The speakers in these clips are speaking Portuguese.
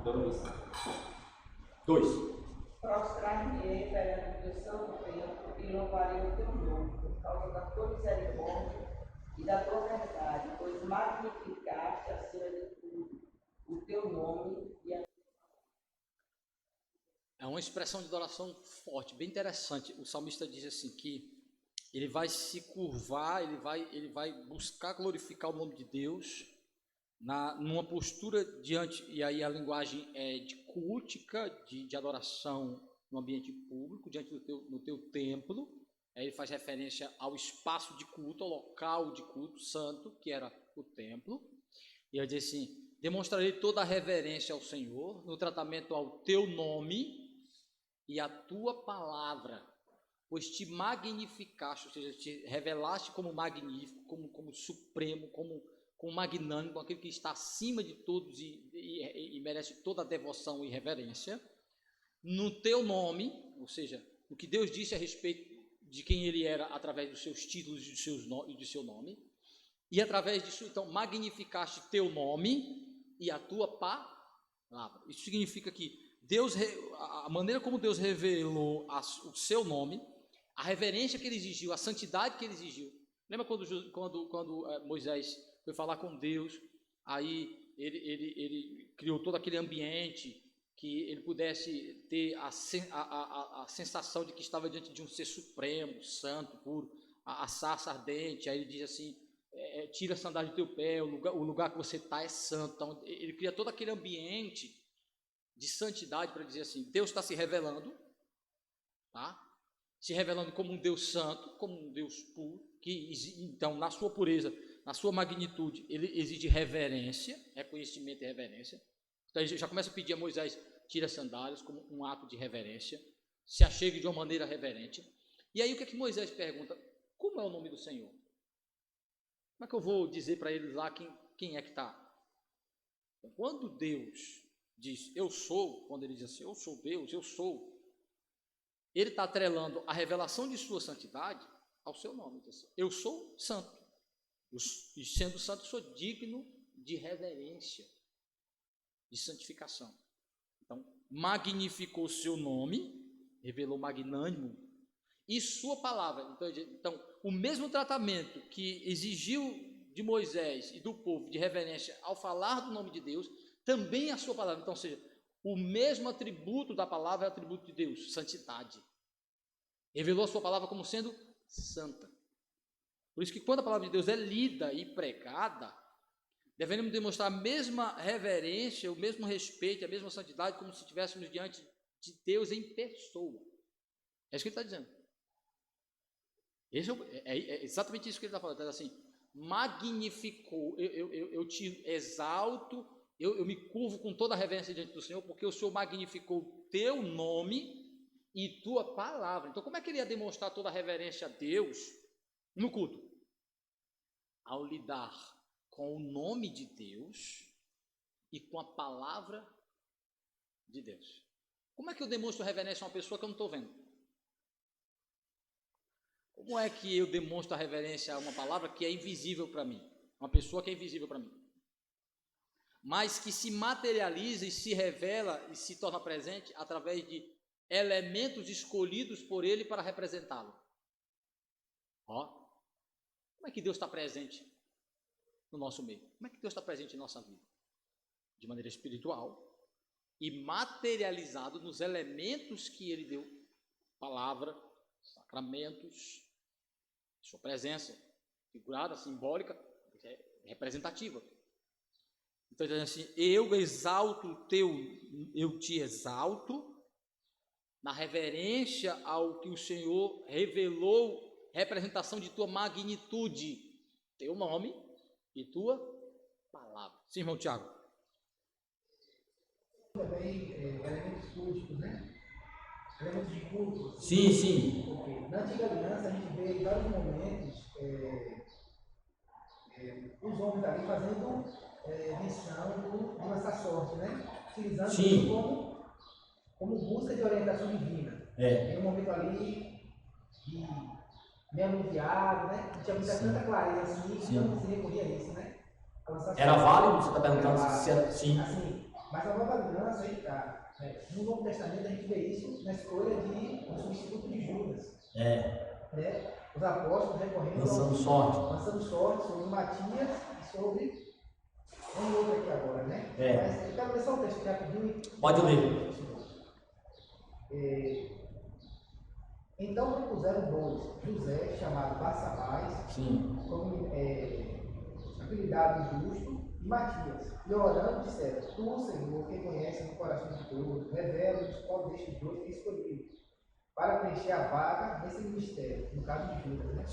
2. Prostrar-me-ei perante o teu santo templo e louvarei o teu nome, por causa da tua misericórdia e da tua verdade, pois magnificaste acima de tudo o teu nome e a... É uma expressão de adoração forte, bem interessante. O salmista diz assim que ele vai se curvar, ele vai buscar glorificar o nome de Deus numa postura diante, e aí a linguagem é de cultica, de adoração no ambiente público, diante no teu templo. Aí ele faz referência ao espaço de culto, ao local de culto santo, que era o templo. E ele diz assim: demonstrarei toda a reverência ao Senhor no tratamento ao teu nome e à tua palavra, pois te magnificaste, ou seja, te revelaste como magnífico, como supremo, como magnânimo, como aquele que está acima de todos e merece toda a devoção e reverência, no teu nome, ou seja, o que Deus disse a respeito de quem ele era através dos seus títulos e do seu nome, e através disso, então, magnificaste teu nome e a tua palavra. Isso significa que Deus, a maneira como Deus revelou o seu nome, a reverência que ele exigiu, a santidade que ele exigiu. Lembra quando Moisés foi falar com Deus, aí ele criou todo aquele ambiente que ele pudesse ter a sensação de que estava diante de um ser supremo, santo, puro, a sarça ardente. Aí ele diz assim: tira a sandália do teu pé, o lugar que você está é santo. Então ele cria todo aquele ambiente de santidade para dizer assim: Deus está se revelando, tá? Se revelando como um Deus santo, como um Deus puro, que então na sua pureza, na sua magnitude, ele exige reverência, reconhecimento e reverência. Então ele já começa a pedir a Moisés: tira as sandálias, como um ato de reverência, se achegue de uma maneira reverente. E aí o que é que Moisés pergunta? Como é o nome do Senhor? Como é que eu vou dizer para eles lá quem é que está? Então, quando Deus diz eu sou, quando ele diz assim, eu sou Deus, eu sou, ele está atrelando a revelação de sua santidade ao seu nome. Assim, eu sou santo, e sendo santo sou digno de reverência, de santificação. Então, magnificou seu nome, revelou magnânimo, e sua palavra. Então, o mesmo tratamento que exigiu de Moisés e do povo de reverência ao falar do nome de Deus, também a sua palavra. Então, ou seja, o mesmo atributo da palavra é o atributo de Deus, santidade. Revelou a sua palavra como sendo santa. Por isso que quando a palavra de Deus é lida e pregada, devemos demonstrar a mesma reverência, o mesmo respeito, a mesma santidade, como se estivéssemos diante de Deus em pessoa. É isso que ele está dizendo. É exatamente isso que ele está falando. Ele está assim: magnificou, eu te exalto, eu me curvo com toda a reverência diante do Senhor, porque o Senhor magnificou teu nome e tua palavra. Então, como é que ele ia demonstrar toda a reverência a Deus no culto? Ao lidar com o nome de Deus e com a palavra de Deus. Como é que eu demonstro reverência a uma pessoa que eu não estou vendo? Como é que eu demonstro a reverência a uma palavra que é invisível para mim? Uma pessoa que é invisível para mim, mas que se materializa e se revela e se torna presente através de elementos escolhidos por ele para representá-lo. Ó, como é que Deus está presente no nosso meio? Como é que Deus está presente em nossa vida? De maneira espiritual e materializado nos elementos que ele deu: palavra, sacramentos, sua presença figurada, simbólica, representativa. Então, assim, eu te exalto na reverência ao que o Senhor revelou, representação de tua magnitude, teu nome e tua palavra. Sim, irmão Tiago. Também elementos cultos, né? Elementos de culto. Sim. Porque na antiga aliança a gente vê em vários momentos os homens ali fazendo menção de lançar sorte, né? Utilizando isso como busca de orientação divina. Tem um momento ali de meio anunciado, né? Não tinha muita tanta clareza assim, então se recorria a isso, né? Era válido? Você está perguntando se era? Sim. Assim, Mas a nova aliança, aí tá. No Novo Testamento a gente vê isso na escolha de um substituto de Judas. Os apóstolos recorrendo lançando sorte sobre Matias e sobre um outro aqui agora, né? Mas eu quero ler só o texto rapidinho. Pode ler. Então propuseram dois, José, chamado Barsabás, como apelidado Justo, e Matias. E orando disseram: Tu, Senhor, que conheces o coração de todos, revela-nos qual destes dois tem escolhido, para preencher a vaga nesse ministério, no caso de Judas, né?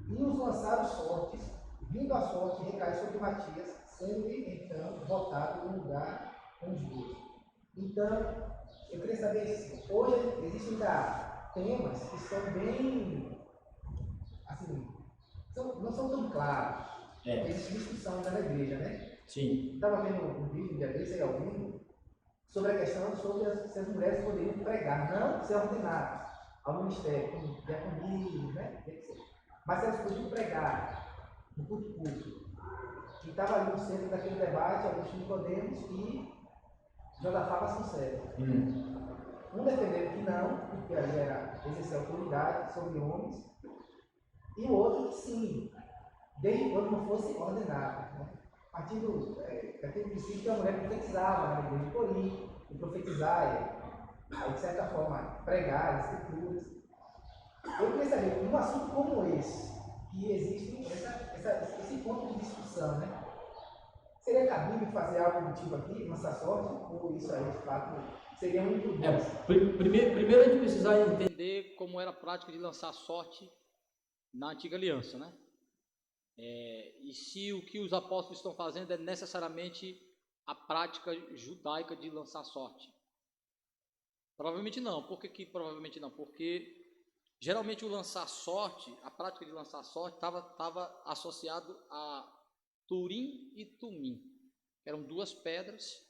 E os lançaram sortes, vindo a sorte recair sobre Matias, sendo então votado no lugar com Judas. Então, eu queria saber se hoje existem ainda temas que são bem, assim, não são tão claros. Existe discussão ainda na igreja, né? Estava vendo um vídeo um dia desse aí ao vivo sobre a questão sobre se as mulheres poderiam pregar, não ser ordenadas ao ministério, como diaconia, né? Mas se elas podiam pregar no culto público. E estava ali no centro daquele debate Augusto Nicodemos e Josafá Vasconcelos. Um defendendo que não, porque ali era exercer autoridade sobre homens, e o outro que sim, desde quando não fosse ordenado. Né? A partir daquele princípio que a mulher profetizava na igreja de Corinto, e profetizar, aí, de certa forma, pregar as escrituras. Eu queria saber, num assunto como esse, que existe esse ponto de discussão, né? Seria cabível fazer algo do tipo aqui, lançar sorte, ou isso aí, de fato, seria um imprudência? Primeiro a gente precisa entender como era a prática de lançar sorte na antiga aliança, né? E se o que os apóstolos estão fazendo é necessariamente a prática judaica de lançar sorte. Provavelmente não. Por que provavelmente não? Porque geralmente o lançar sorte, a prática de lançar sorte estava associado a Turim e Tumim. Eram duas pedras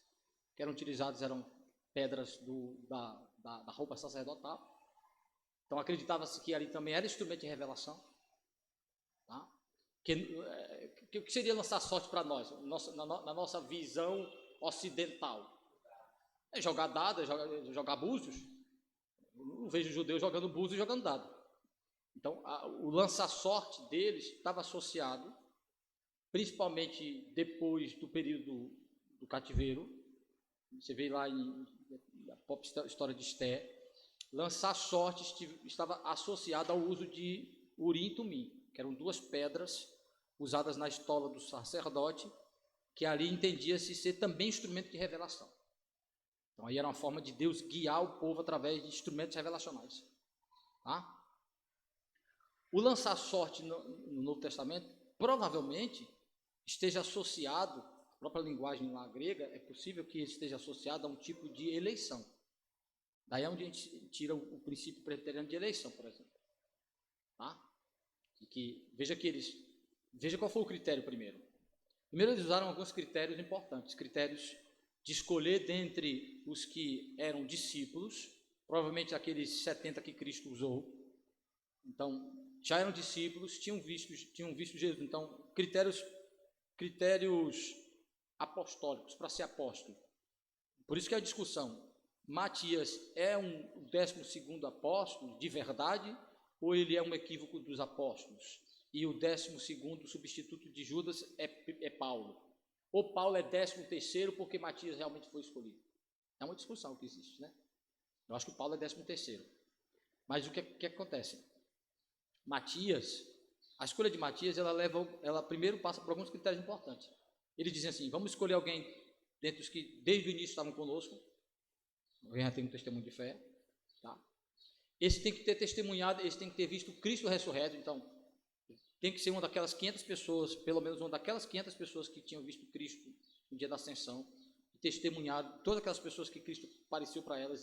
que eram utilizadas, eram pedras da roupa sacerdotal. Então acreditava-se que ali também era instrumento de revelação. Tá? O que seria lançar sorte para nós, na nossa visão ocidental? É jogar dado, é jogar búzios. Eu não vejo judeu jogando búzios e jogando dado. Então, o lançar sorte deles estava associado, principalmente depois do período do cativeiro. Você vê lá na pop história de Esté, lançar sorte estava associado ao uso de Urim e Tumim, que eram duas pedras usadas na estola do sacerdote, que ali entendia-se ser também instrumento de revelação. Então aí era uma forma de Deus guiar o povo através de instrumentos revelacionais. Tá? O lançar sorte no Novo Testamento provavelmente esteja associado, a própria linguagem lá grega, é possível que esteja associado a um tipo de eleição. Daí é onde a gente tira o princípio presbiteriano de eleição, por exemplo. Tá? Veja qual foi o critério primeiro. Primeiro eles usaram alguns critérios importantes, critérios de escolher dentre os que eram discípulos, provavelmente aqueles 70 que Cristo usou. Então, já eram discípulos, tinham visto Jesus. Então, critérios apostólicos, para ser apóstolo. Por isso que a discussão, Matias é o 12º apóstolo de verdade, ou ele é um equívoco dos apóstolos? E o 12º substituto de Judas é Paulo. Ou Paulo é 13º porque Matias realmente foi escolhido. É uma discussão que existe, né? Eu acho que Paulo é 13º. Mas o que acontece? A escolha de Matias, ela primeiro passa por alguns critérios importantes. Eles dizem assim: vamos escolher alguém dentre os que desde o início estavam conosco, alguém já tem um testemunho de fé, tá? Esse tem que ter testemunhado, esse tem que ter visto Cristo ressurreto. Então tem que ser uma daquelas 500 pessoas, pelo menos uma daquelas 500 pessoas que tinham visto Cristo no dia da ascensão, e testemunhado todas aquelas pessoas que Cristo apareceu para elas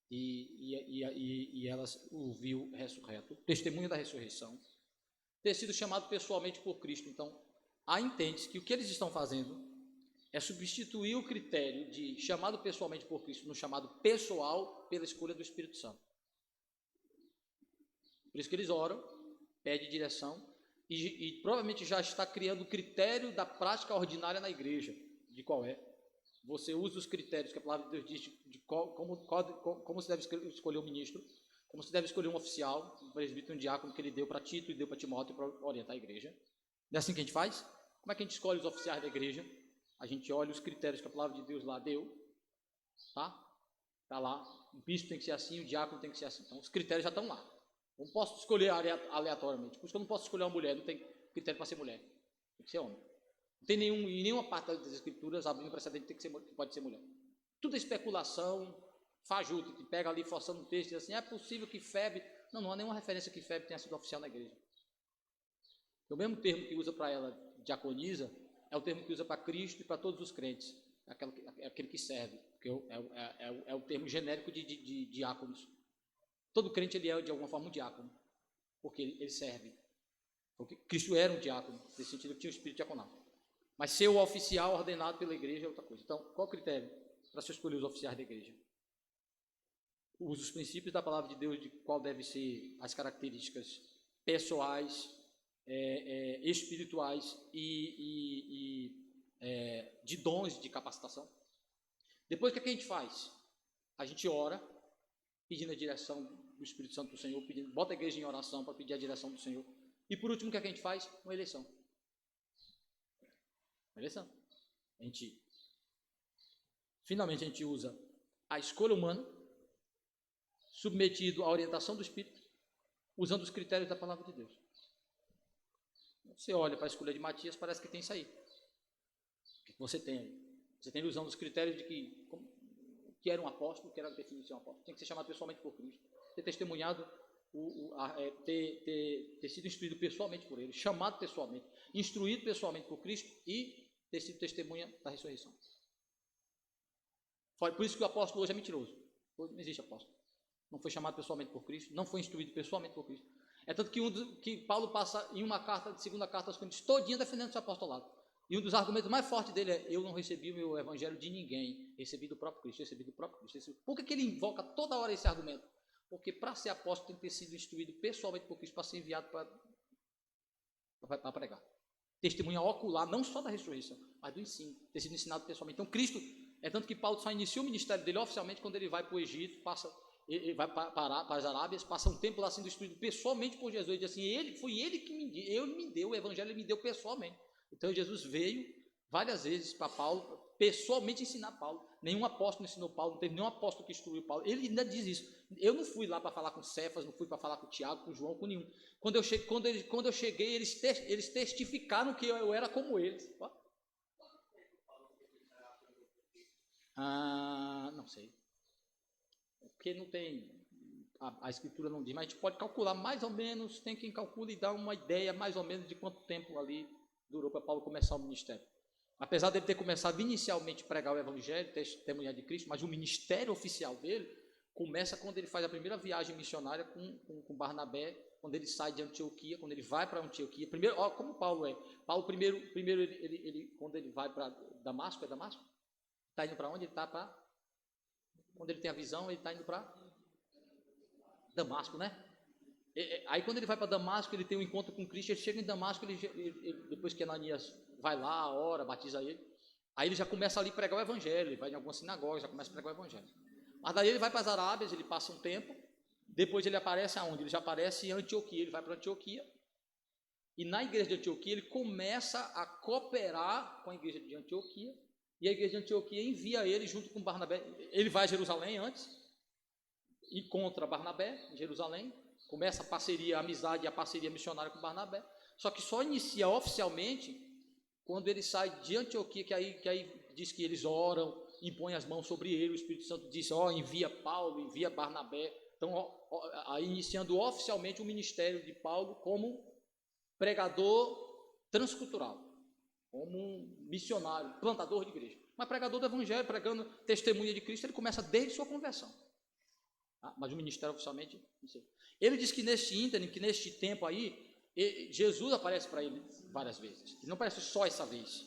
e elas o viu ressurreto, testemunho da ressurreição, ter sido chamado pessoalmente por Cristo. Então, entende-se que o que eles estão fazendo é substituir o critério de chamado pessoalmente por Cristo no chamado pessoal pela escolha do Espírito Santo. Por isso que eles oram, pedem direção, e provavelmente já está criando o critério da prática ordinária na igreja, de qual é você usa os critérios que a palavra de Deus diz de como se deve escolher um ministro, como se deve escolher um oficial, um presbítero, um diácono que ele deu para Tito e deu para Timóteo para orientar a igreja. Não é assim que a gente faz? Como é que a gente escolhe os oficiais da igreja? A gente olha os critérios que a palavra de Deus lá deu, tá? Está lá, o bispo tem que ser assim, o diácono tem que ser assim. Então, os critérios já estão lá. Eu não posso escolher aleatoriamente. Por isso que eu não posso escolher uma mulher, não tem critério para ser mulher. Tem que ser homem. Não tem em nenhuma parte das escrituras abrindo precedente que pode ser mulher. Tudo é especulação, fajuto, que pega ali forçando o texto e diz assim, é possível que Febe... Não há nenhuma referência que Febe tenha sido oficial na igreja. O mesmo termo que usa para ela, diaconisa, é o termo que usa para Cristo e para todos os crentes. É aquele que serve, porque é o termo genérico de diáconos. Todo crente ele é de alguma forma um diácono, porque ele serve. Porque Cristo era um diácono, nesse sentido que tinha o espírito diaconal. Mas ser o oficial ordenado pela igreja é outra coisa. Então, qual o critério para se escolher os oficiais da igreja? Usa os princípios da palavra de Deus, de qual devem ser as características pessoais, espirituais e de dons de capacitação. Depois, o que a gente faz? A gente ora, pedindo a direção do Espírito Santo do Senhor, bota a igreja em oração para pedir a direção do Senhor. E por último, o que a gente faz? Uma eleição. Uma eleição. Finalmente a gente usa a escolha humana, submetido à orientação do Espírito, usando os critérios da palavra de Deus. Você olha para a escolha de Matias, parece que tem isso aí. O que você tem aí? Você tem ilusão dos critérios de que era um apóstolo, que era a definição de um apóstolo. Tem que ser chamado pessoalmente por Cristo, ter testemunhado, ter sido instruído pessoalmente por ele, chamado pessoalmente, instruído pessoalmente por Cristo e ter sido testemunha da ressurreição. Por isso que o apóstolo hoje é mentiroso. Hoje não existe apóstolo. Não foi chamado pessoalmente por Cristo, não foi instruído pessoalmente por Cristo. É tanto que Paulo passa em uma carta, segunda carta aos Coríntios, todinha defendendo seu apostolado. E um dos argumentos mais fortes dele é: eu não recebi o meu evangelho de ninguém, recebi do próprio Cristo, recebi do próprio Cristo. Por que ele invoca toda hora esse argumento? Porque para ser apóstolo tem que ter sido instruído pessoalmente por Cristo para ser enviado para pregar. Testemunha ocular, não só da ressurreição, mas do ensino, ter sido ensinado pessoalmente. Então Cristo, é tanto que Paulo só inicia o ministério dele oficialmente quando ele vai para o Egito, ele vai para as Arábias, passa um tempo lá sendo instruído pessoalmente por Jesus, e diz assim: foi ele que me deu o evangelho, ele me deu pessoalmente. Então Jesus veio várias vezes para Paulo, pessoalmente ensinar Paulo. Nenhum apóstolo ensinou Paulo, não teve nenhum apóstolo que instruiu Paulo. Ele ainda diz isso: eu não fui lá para falar com Cefas, não fui para falar com Tiago, com João, com nenhum. Quando eu cheguei, eles testificaram que eu era como eles. Não sei. Porque não tem, a escritura não diz, mas a gente pode calcular mais ou menos, tem quem calcula e dá uma ideia mais ou menos de quanto tempo ali durou para Paulo começar o ministério. Apesar dele ter começado inicialmente a pregar o evangelho, testemunhar de Cristo, mas o ministério oficial dele começa quando ele faz a primeira viagem missionária com Barnabé, quando ele sai de Antioquia, quando ele vai para Antioquia. Primeiro, como Paulo é. Paulo primeiro ele quando ele vai para Damasco, é Damasco? Está indo para onde? Ele está para... Quando ele tem a visão, ele está indo para Damasco, né? Aí quando ele vai para Damasco, ele tem um encontro com Cristo, ele chega em Damasco, depois que Ananias vai lá, ora, batiza ele, aí ele já começa ali a pregar o evangelho, ele vai em alguma sinagoga, já começa a pregar o evangelho. Mas daí ele vai para as Arábias, ele passa um tempo, depois ele aparece aonde? Ele já aparece em Antioquia, ele vai para Antioquia, e na igreja de Antioquia ele começa a cooperar com a igreja de Antioquia, e a igreja de Antioquia envia ele junto com Barnabé. Ele vai a Jerusalém antes, encontra Barnabé em Jerusalém, começa a parceria, a amizade e a parceria missionária com Barnabé, só que só inicia oficialmente quando ele sai de Antioquia, que aí diz que eles oram, impõem as mãos sobre ele, o Espírito Santo diz: envia Paulo, envia Barnabé. Então, aí iniciando oficialmente o ministério de Paulo como pregador transcultural, como um missionário, plantador de igreja. Mas pregador do evangelho, pregando testemunha de Cristo, ele começa desde sua conversão. Mas o ministério oficialmente, não sei. Ele diz que neste tempo aí, Jesus aparece para ele várias vezes. Ele não aparece só essa vez.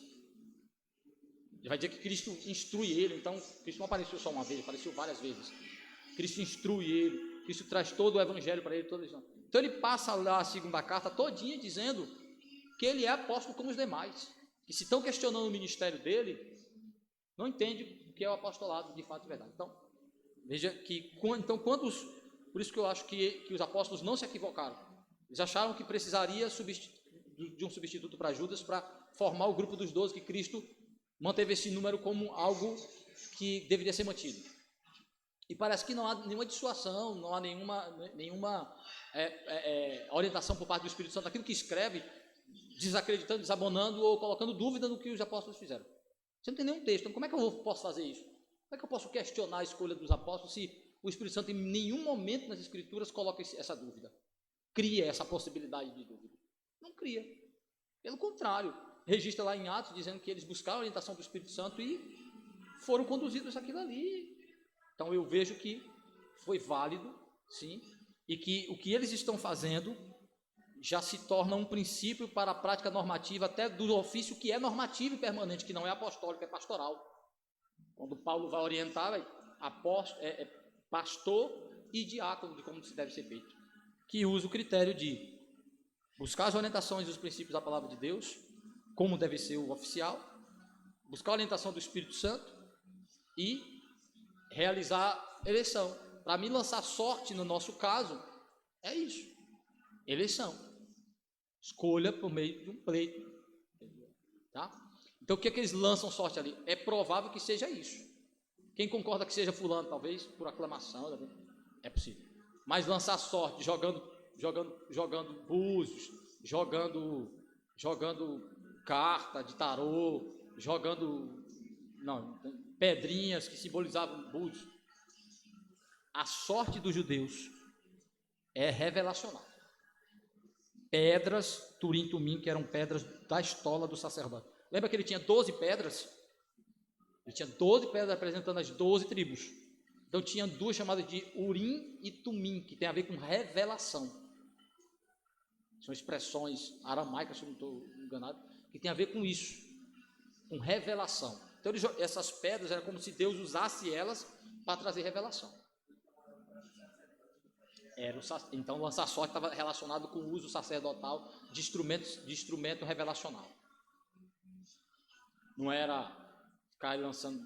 Ele vai dizer que Cristo instrui ele, então Cristo não apareceu só uma vez, apareceu várias vezes. Cristo instrui ele, Cristo traz todo o evangelho para ele. Então ele passa lá a segunda carta todinha dizendo que ele é apóstolo como os demais. Que se estão questionando o ministério dele, não entende o que é o apostolado de fato e verdade. Então, veja que, por isso que eu acho que os apóstolos não se equivocaram. Eles acharam que precisaria de um substituto para Judas para formar o grupo dos 12, que Cristo manteve esse número como algo que deveria ser mantido. E parece que não há nenhuma dissuasão, não há nenhuma orientação por parte do Espírito Santo, aquilo que escreve, desacreditando, desabonando ou colocando dúvida no que os apóstolos fizeram. Você não tem nenhum texto, então como é que eu posso fazer isso? Como é que eu posso questionar a escolha dos apóstolos se o Espírito Santo em nenhum momento nas Escrituras coloca essa dúvida? Cria essa possibilidade de dúvida. Não cria. Pelo contrário, registra lá em Atos dizendo que eles buscaram a orientação do Espírito Santo e foram conduzidos àquilo ali. Então eu vejo que foi válido, sim, e que o que eles estão fazendo já se torna um princípio para a prática normativa até do ofício que é normativo e permanente, que não é apostólico, é pastoral. Quando Paulo vai orientar, pastor e diácono de como se deve ser feito, que usa o critério de buscar as orientações e os princípios da palavra de Deus, como deve ser o oficial, buscar a orientação do Espírito Santo e realizar eleição. Para mim, lançar sorte, no nosso caso, é isso. Eleição. Escolha por meio de um pleito. Tá? Então, o que é que eles lançam sorte ali? É provável que seja isso. Quem concorda que seja fulano, talvez, por aclamação, é possível. Mas lançar sorte, jogando búzios, jogando carta de tarô, pedrinhas que simbolizavam búzios. A sorte dos judeus é revelacional. Pedras, Turim, Tumim, que eram pedras da estola do sacerdote. Lembra que ele tinha 12 pedras? Ele tinha 12 pedras representando as 12 tribos. Então tinha duas chamadas de Urim e Tumim, que tem a ver com revelação. São expressões aramaicas, se eu não estou enganado, que tem a ver com isso, com revelação. Então essas pedras eram como se Deus usasse elas para trazer revelação. Então lançar sorte estava relacionado com o uso sacerdotal de instrumento revelacional. Não era ficar lançando.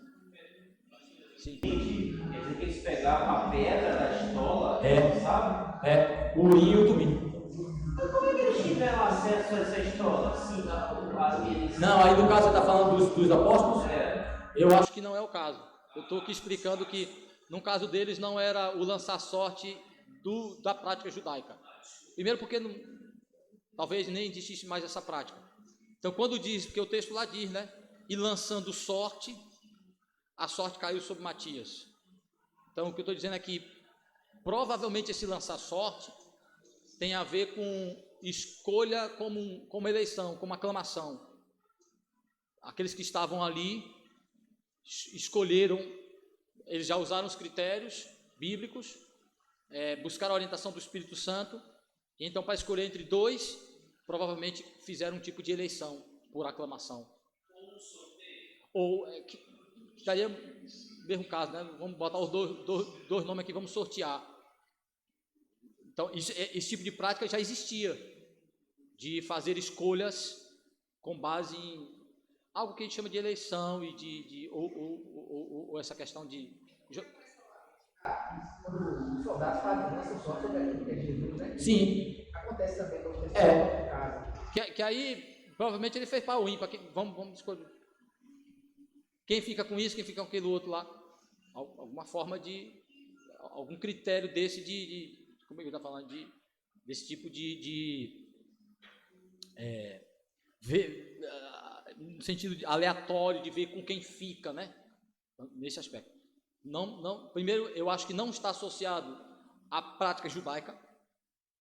Sim. Quer dizer que eles pegavam a pedra da estola, sabe? O Urim e o Tumim. Mas como é que eles tiveram acesso a essa estola? Não, aí no caso você está falando dos apóstolos? Eu acho que não é o caso. Eu estou aqui explicando que no caso deles não era o lançar sorte da prática judaica. Primeiro porque talvez nem existisse mais essa prática. Então quando diz, porque o texto lá diz, né? E lançando sorte, a sorte caiu sobre Matias. Então o que eu estou dizendo é que provavelmente esse lançar sorte tem a ver com escolha como eleição, como aclamação. Aqueles que estavam ali escolheram, eles já usaram os critérios bíblicos, buscaram a orientação do Espírito Santo, e então para escolher entre dois, provavelmente fizeram um tipo de eleição por aclamação. Ou que estaria no mesmo caso, né? Vamos botar os dois nomes aqui, vamos sortear. Então, esse tipo de prática já existia, de fazer escolhas com base em algo que a gente chama de eleição e ou essa questão de... Quando os soldados fazem lançam sorte sobre aquilo que é Jesus, né? Sim. Acontece também quando você em casa. Que aí, provavelmente ele fez para o ímpar. Vamos escolher. Quem fica com isso, quem fica com aquele outro lá. Alguma forma de... Algum critério desse como é que eu estou falando? Desse tipo ver, no sentido aleatório, de ver com quem fica, né? Nesse aspecto. Primeiro, eu acho que não está associado à prática judaica,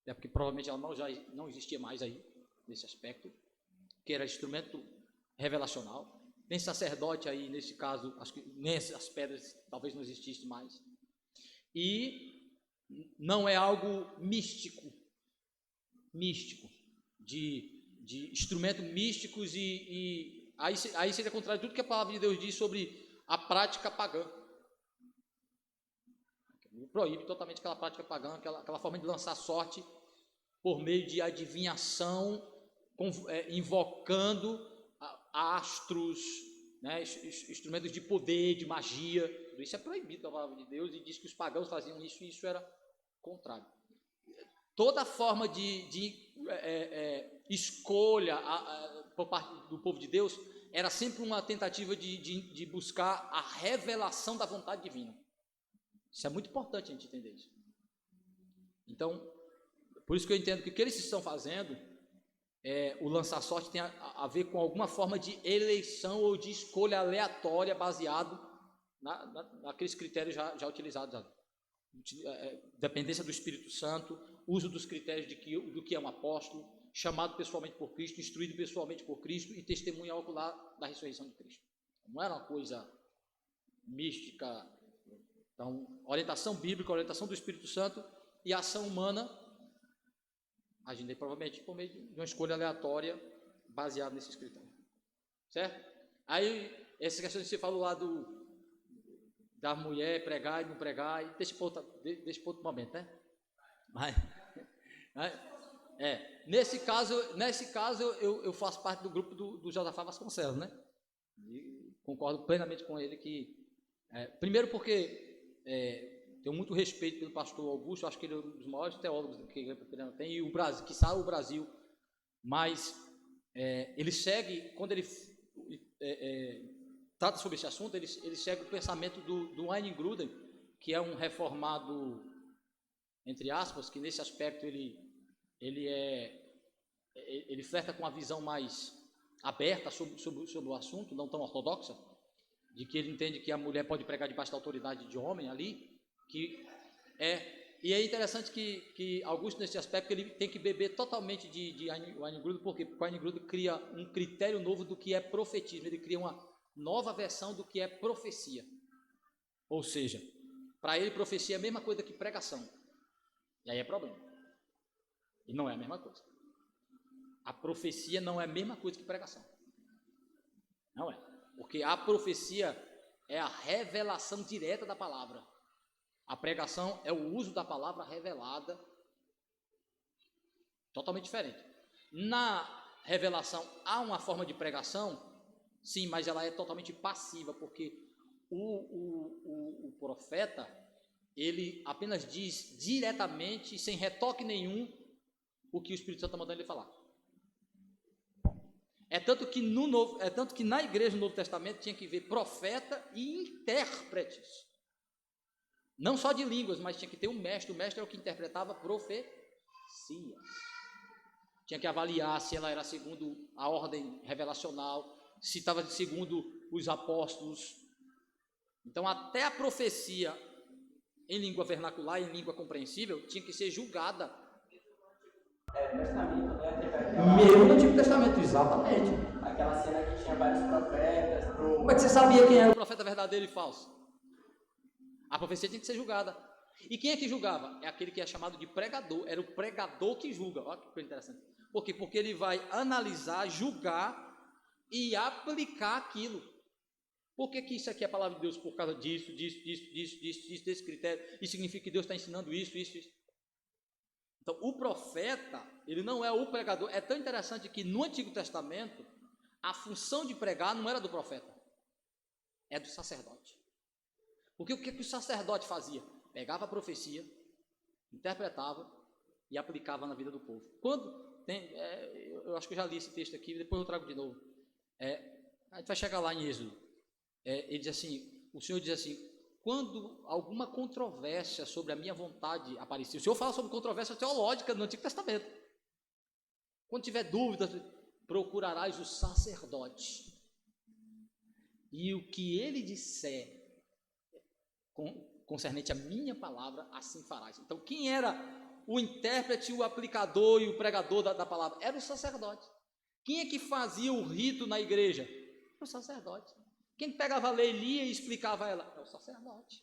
porque provavelmente ela não existia mais aí, nesse aspecto, que era instrumento revelacional. Tem sacerdote aí, nesse caso, acho que nessas pedras talvez não existisse mais. E não é algo místico, de instrumentos místicos e aí seria contrário de tudo que a palavra de Deus diz sobre a prática pagã. Proíbe totalmente aquela prática pagã, aquela forma de lançar sorte por meio de adivinhação, invocando astros, né, instrumentos de poder, de magia, tudo isso é proibido da palavra de Deus, e diz que os pagãos faziam isso, e isso era contrário. Toda forma de escolha por parte do povo de Deus era sempre uma tentativa de buscar a revelação da vontade divina. Isso é muito importante a gente entender isso. Então, por isso que eu entendo que o que eles estão fazendo, o lançar sorte tem a ver com alguma forma de eleição ou de escolha aleatória baseado naqueles critérios já utilizados. Dependência do Espírito Santo, uso dos critérios do que é um apóstolo, chamado pessoalmente por Cristo, instruído pessoalmente por Cristo e testemunha ocular da ressurreição de Cristo. Não era uma coisa mística. Então, orientação bíblica, orientação do Espírito Santo e ação humana, agindo aí provavelmente por meio de uma escolha aleatória baseada nesses critérios. Certo? Aí, essa questão que você falou lá da mulher pregar e não pregar, e deixa para outro momento, né? Nesse caso eu faço parte do grupo do Josafá Vasconcelos, né? E concordo plenamente com ele que, primeiro porque tenho muito respeito pelo pastor Augusto, acho que ele é um dos maiores teólogos que a Igreja Presbiteriana tem, e o Brasil, quiçá o Brasil, mas ele segue, quando ele trata sobre esse assunto, ele segue o pensamento do Wayne Grudem, que é um reformado, entre aspas, que nesse aspecto ele flerta com uma visão mais aberta sobre o assunto, não tão ortodoxa, de que ele entende que a mulher pode pregar debaixo da autoridade de homem ali, e é interessante que Augusto, nesse aspecto, ele tem que beber totalmente de Wayne Grudem, porque Wayne Grudem cria um critério novo do que é profetismo, ele cria uma nova versão do que é profecia. Ou seja, para ele profecia é a mesma coisa que pregação. E aí é problema. E não é a mesma coisa. A profecia não é a mesma coisa que pregação. Não é. Porque a profecia é a revelação direta da palavra. A pregação é o uso da palavra revelada. Totalmente diferente. Na revelação há uma forma de pregação, sim, mas ela é totalmente passiva, porque o profeta, ele apenas diz diretamente, sem retoque nenhum, o que o Espírito Santo está mandando ele falar. É tanto que na igreja do Novo Testamento tinha que ver profeta e intérpretes. Não só de línguas, mas tinha que ter um mestre. O mestre é o que interpretava profecias. Tinha que avaliar se ela era segundo a ordem revelacional, se estava segundo os apóstolos. Então, até a profecia em língua vernacular, em língua compreensível, tinha que ser julgada. Testamento, né? Mesmo no Antigo Testamento, exatamente. Aquela cena que tinha vários profetas. Como é que você sabia quem era o profeta verdadeiro e falso? A profecia tinha que ser julgada. E quem é que julgava? É aquele que é chamado de pregador. Era o pregador que julga. Olha que coisa interessante. Por quê? Porque ele vai analisar, julgar e aplicar aquilo. Por que isso aqui é a palavra de Deus? Por causa disso, desse critério. Isso significa que Deus está ensinando isso. Então, o profeta, ele não é o pregador. É tão interessante que no Antigo Testamento, a função de pregar não era do profeta, é do sacerdote. Porque o que o sacerdote fazia? Pegava a profecia, interpretava e aplicava na vida do povo. Eu acho que eu já li esse texto aqui, depois eu trago de novo. A gente vai chegar lá em Êxodo. Ele diz assim, o Senhor diz assim: quando alguma controvérsia sobre a minha vontade aparecer, o Senhor fala sobre controvérsia teológica no Antigo Testamento. Quando tiver dúvidas, procurarás o sacerdote, e o que ele disser concernente à minha palavra, assim farás. Então, quem era o intérprete, o aplicador e o pregador da palavra? Era o sacerdote. Quem é que fazia o rito na igreja? Era o sacerdote. Quem pegava a lei, lia e explicava ela? Era o sacerdote.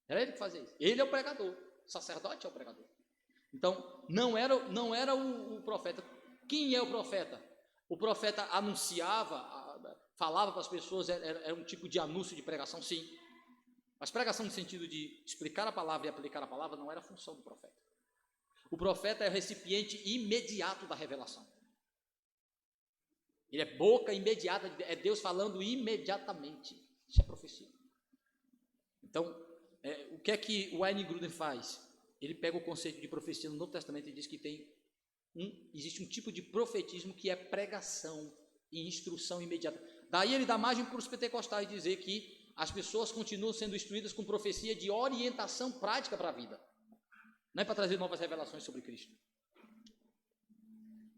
Era ele que fazia isso. Ele é o pregador. O sacerdote é o pregador. Então, não era o profeta. Quem é o profeta? O profeta anunciava, falava para as pessoas, era um tipo de anúncio de pregação, sim. Mas pregação no sentido de explicar a palavra e aplicar a palavra não era a função do profeta. O profeta é o recipiente imediato da revelação. Ele é boca imediata, é Deus falando imediatamente. Isso é profecia. Então, o que é que o Wayne Grudem faz? Ele pega o conceito de profecia no Novo Testamento e diz que existe um tipo de profetismo que é pregação e instrução imediata. Daí ele dá margem para os pentecostais dizer que as pessoas continuam sendo instruídas com profecia de orientação prática para a vida. Não é para trazer novas revelações sobre Cristo.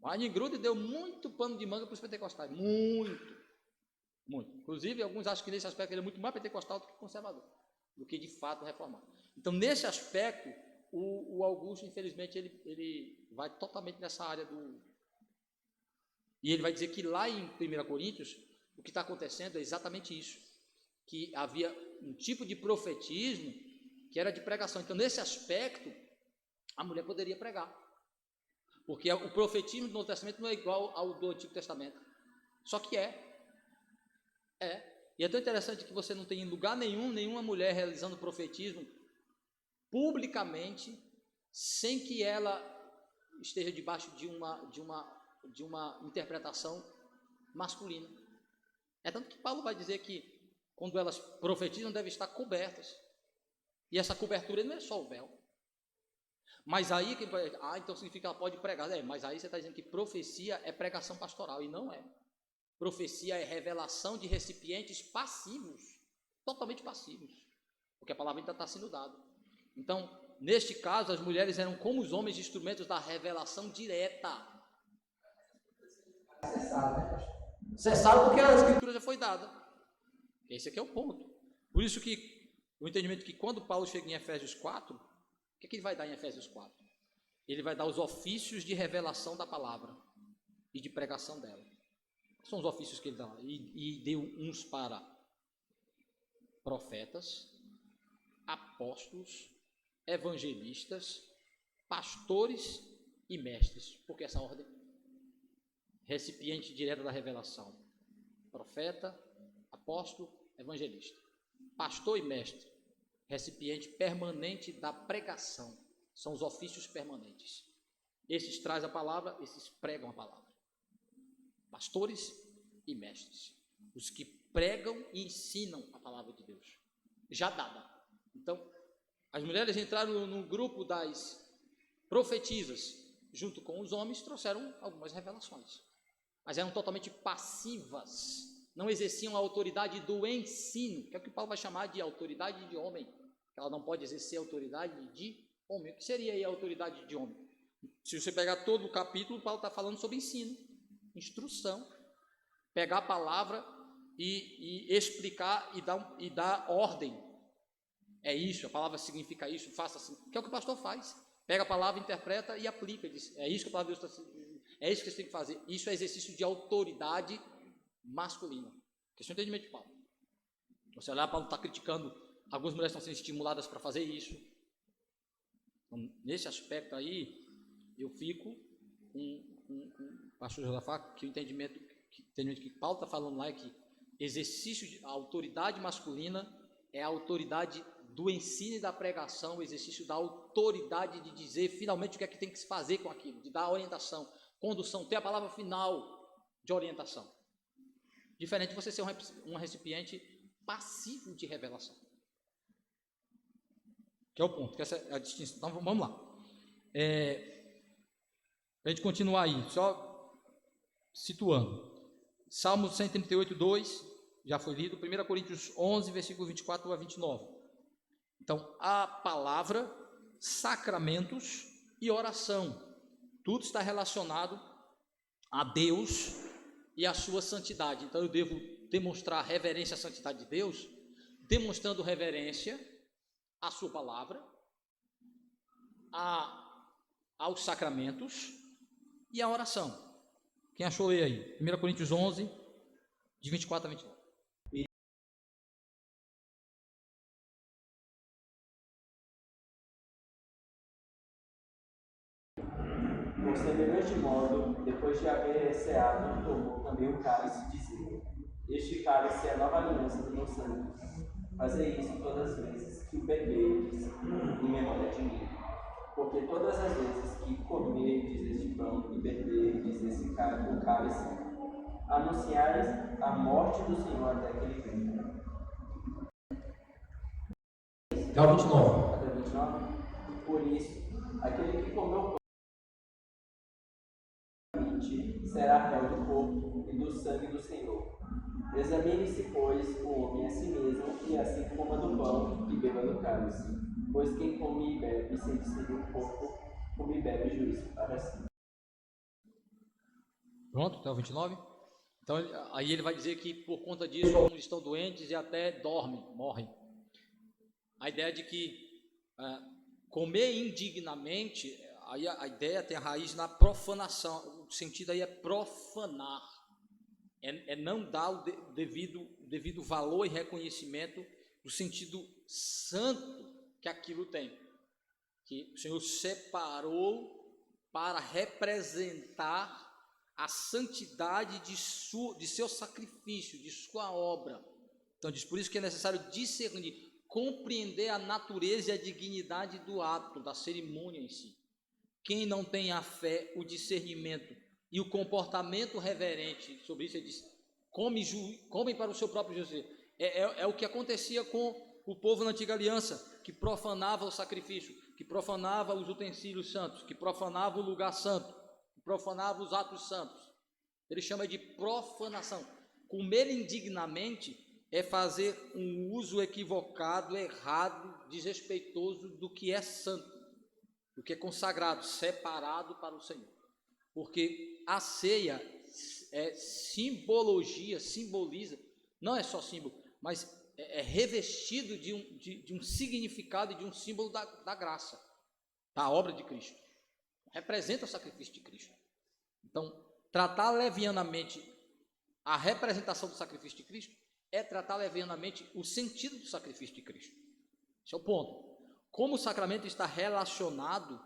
O Wayne Grudem deu muito pano de manga para os pentecostais. Muito. Muito. Inclusive, alguns acham que nesse aspecto ele é muito mais pentecostal do que conservador, do que de fato reformado. Então, nesse aspecto, o Augusto, infelizmente, ele vai totalmente nessa área do... E ele vai dizer que lá em 1 Coríntios, o que está acontecendo é exatamente isso, que havia um tipo de profetismo que era de pregação. Então, nesse aspecto, a mulher poderia pregar, porque o profetismo do Novo Testamento não é igual ao do Antigo Testamento, só que e é tão interessante que você não tem em lugar nenhuma mulher realizando profetismo publicamente, sem que ela esteja debaixo de uma interpretação masculina. É tanto que Paulo vai dizer que quando elas profetizam devem estar cobertas, e essa cobertura não é só o véu. Mas aí, então significa que ela pode pregar. Mas aí você está dizendo que profecia é pregação pastoral, e não é. Profecia é revelação de recipientes passivos, totalmente passivos, porque a palavra ainda está sendo dada. Então, neste caso, as mulheres eram como os homens instrumentos da revelação direta. Cessado porque a escritura já foi dada. Esse aqui é o ponto. Por isso que o entendimento que quando Paulo chega em Efésios 4, o que é que ele vai dar em Efésios 4? Ele vai dar os ofícios de revelação da palavra e de pregação dela. São os ofícios que ele dá lá. E deu uns para profetas, apóstolos, evangelistas, pastores e mestres. Por que essa ordem? Recipiente direta da revelação. Profeta, apóstolo, evangelista. Pastor e mestre. Recipiente permanente da pregação. São os ofícios permanentes. Esses trazem a palavra, esses pregam a palavra. Pastores e mestres. Os que pregam e ensinam a palavra de Deus. Já dada. Então, as mulheres entraram no grupo das profetisas, junto com os homens, trouxeram algumas revelações. Mas eram totalmente passivas. Não exerciam a autoridade do ensino, que é o que Paulo vai chamar de autoridade de homem. Ela não pode exercer a autoridade de homem. O que seria aí a autoridade de homem? Se você pegar todo o capítulo, Paulo está falando sobre ensino, instrução, pegar a palavra e explicar e dar ordem. É isso, a palavra significa isso, faça assim. Que é o que o pastor faz. Pega a palavra, interpreta e aplica. Diz, é isso que a palavra de Deus está dizendo. É isso que você tem que fazer. Isso é exercício de autoridade masculina. Questão de entendimento de Paulo. Você olhar, Paulo está criticando, algumas mulheres estão sendo estimuladas para fazer isso. Então, nesse aspecto aí, eu fico com o pastor Josafá, que o entendimento que Paulo está falando lá é que exercício de autoridade masculina é a autoridade do ensino e da pregação, o exercício da autoridade de dizer finalmente o que é que tem que se fazer com aquilo, de dar orientação, condução, ter a palavra final de orientação. Diferente de você ser um recipiente passivo de revelação. Que é o ponto, que essa é a distinção. Então vamos lá. Para a gente continuar aí, só situando. Salmo 138, 2, já foi lido. 1 Coríntios 11, versículo 24 a 29. Então, a palavra, sacramentos e oração. Tudo está relacionado a Deus e a sua santidade. Então, eu devo demonstrar reverência à santidade de Deus, demonstrando reverência à sua palavra, aos sacramentos e à oração. Quem achou aí? 1 Coríntios 11, de 24 a 29. Por semelhante modo, depois de haver ceado, tomou também o cálice, dizendo: Este cálice é a nova aliança do meu sangue. Fazei isso todas as vezes que o beberdes em memória de mim. Porque todas as vezes que comerdes este pão e beberdes o cálice, anunciais a morte do Senhor até que ele venha. Até o 29. Até o 29. Por isso, aquele que comeu será réu do corpo e do sangue do Senhor. Examine-se, pois, o homem a si mesmo, e assim coma do pão e beba do cálice. Pois quem come e bebe sem discernir o corpo, come e bebe juízo para si. Pronto, até o 29? Então, aí ele vai dizer que por conta disso, alguns estão doentes e até dormem, morrem. A ideia de que comer indignamente, aí a ideia tem a raiz na profanação, o sentido aí é profanar, é não dar o devido valor e reconhecimento do sentido santo que aquilo tem, que o Senhor separou para representar a santidade de seu sacrifício, de sua obra. Então diz, por isso que é necessário discernir, compreender a natureza e a dignidade do ato, da cerimônia em si. Quem não tem a fé, o discernimento e o comportamento reverente, sobre isso ele diz, comem para o seu próprio juízo. É o que acontecia com o povo na antiga aliança, que profanava o sacrifício, que profanava os utensílios santos, que profanava o lugar santo, que profanava os atos santos. Ele chama de profanação. Comer indignamente é fazer um uso equivocado, errado, desrespeitoso do que é santo, do que é consagrado, separado para o Senhor. Porque a ceia é simbologia, simboliza, não é só símbolo, mas é revestido de um significado e de um símbolo da graça, da obra de Cristo. Representa o sacrifício de Cristo. Então, tratar levianamente a representação do sacrifício de Cristo é tratar levianamente o sentido do sacrifício de Cristo. Esse é o ponto. Como o sacramento está relacionado,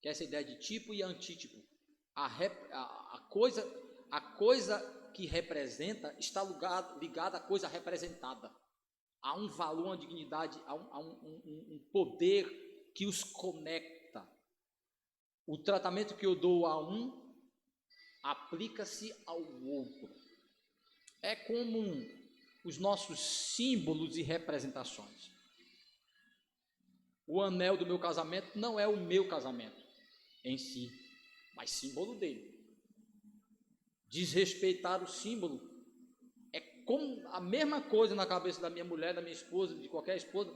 que é essa ideia de tipo e antítipo, a coisa que representa está ligada à coisa representada. Há um valor, uma dignidade, há um poder que os conecta. O tratamento que eu dou a um aplica-se ao outro. É como os nossos símbolos e representações. O anel do meu casamento não é o meu casamento em si, mas símbolo dele. Desrespeitar o símbolo é como a mesma coisa na cabeça da minha mulher, da minha esposa, de qualquer esposa,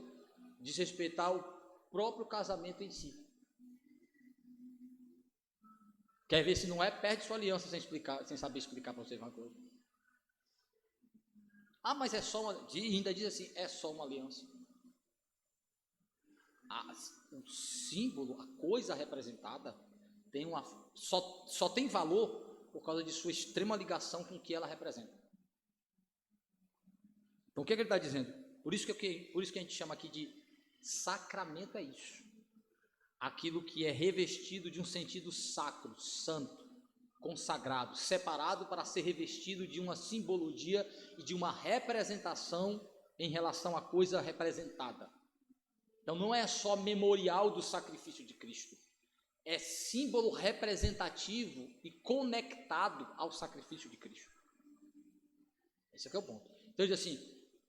desrespeitar o próprio casamento em si. Quer ver se não é? Perde sua aliança sem saber explicar para vocês uma coisa. Ah, mas é só uma... E ainda diz assim, é só uma aliança. O símbolo, a coisa representada, só tem valor por causa de sua extrema ligação com o que ela representa. Então o que ele está dizendo? Por isso que a gente chama aqui de sacramento, é isso. Aquilo que é revestido de um sentido sacro, santo, consagrado, separado para ser revestido de uma simbologia e de uma representação em relação à coisa representada. Então não é só memorial do sacrifício de Cristo, é símbolo representativo e conectado ao sacrifício de Cristo. Esse aqui é o ponto. Então ele diz assim,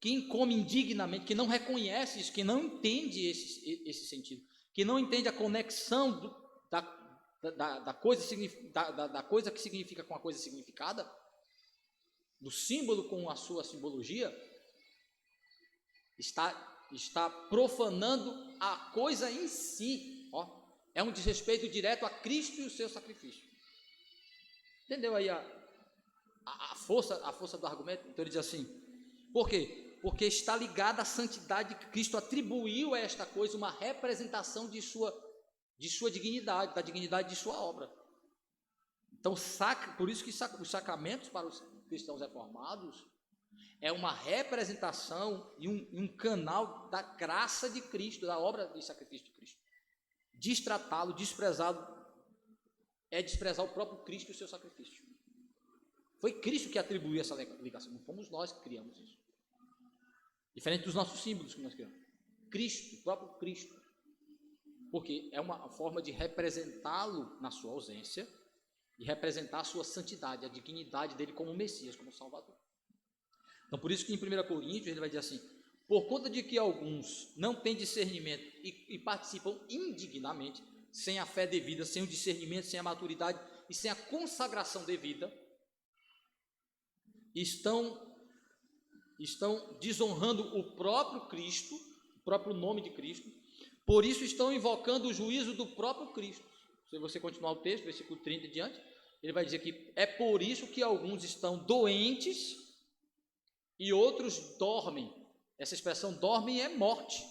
quem come indignamente, que não reconhece isso, que não entende esse sentido, que não entende a conexão da coisa que significa com a coisa significada, do símbolo com a sua simbologia, está profanando a coisa em si. Ó, é um desrespeito direto a Cristo e o seu sacrifício. Entendeu aí a força do argumento? Então ele diz assim, por quê? Porque está ligada à santidade que Cristo atribuiu a esta coisa, uma representação de sua dignidade, da dignidade de sua obra. Então, por isso que os sacramentos para os cristãos reformados é uma representação e um canal da graça de Cristo, da obra de sacrifício de Cristo. Destratá-lo, desprezá-lo, é desprezar o próprio Cristo e o seu sacrifício. Foi Cristo que atribuiu essa ligação, não fomos nós que criamos isso. Diferente dos nossos símbolos que nós criamos. Cristo, o próprio Cristo. Porque é uma forma de representá-lo na sua ausência, e representar a sua santidade, a dignidade dele como Messias, como Salvador. Então, por isso que em 1 Coríntios ele vai dizer assim: por conta de que alguns não têm discernimento e participam indignamente, sem a fé devida, sem o discernimento, sem a maturidade e sem a consagração devida, estão desonrando o próprio Cristo, o próprio nome de Cristo, por isso estão invocando o juízo do próprio Cristo. Se você continuar o texto, versículo 30 e diante, ele vai dizer que é por isso que alguns estão doentes e outros dormem. Essa expressão dormem é morte.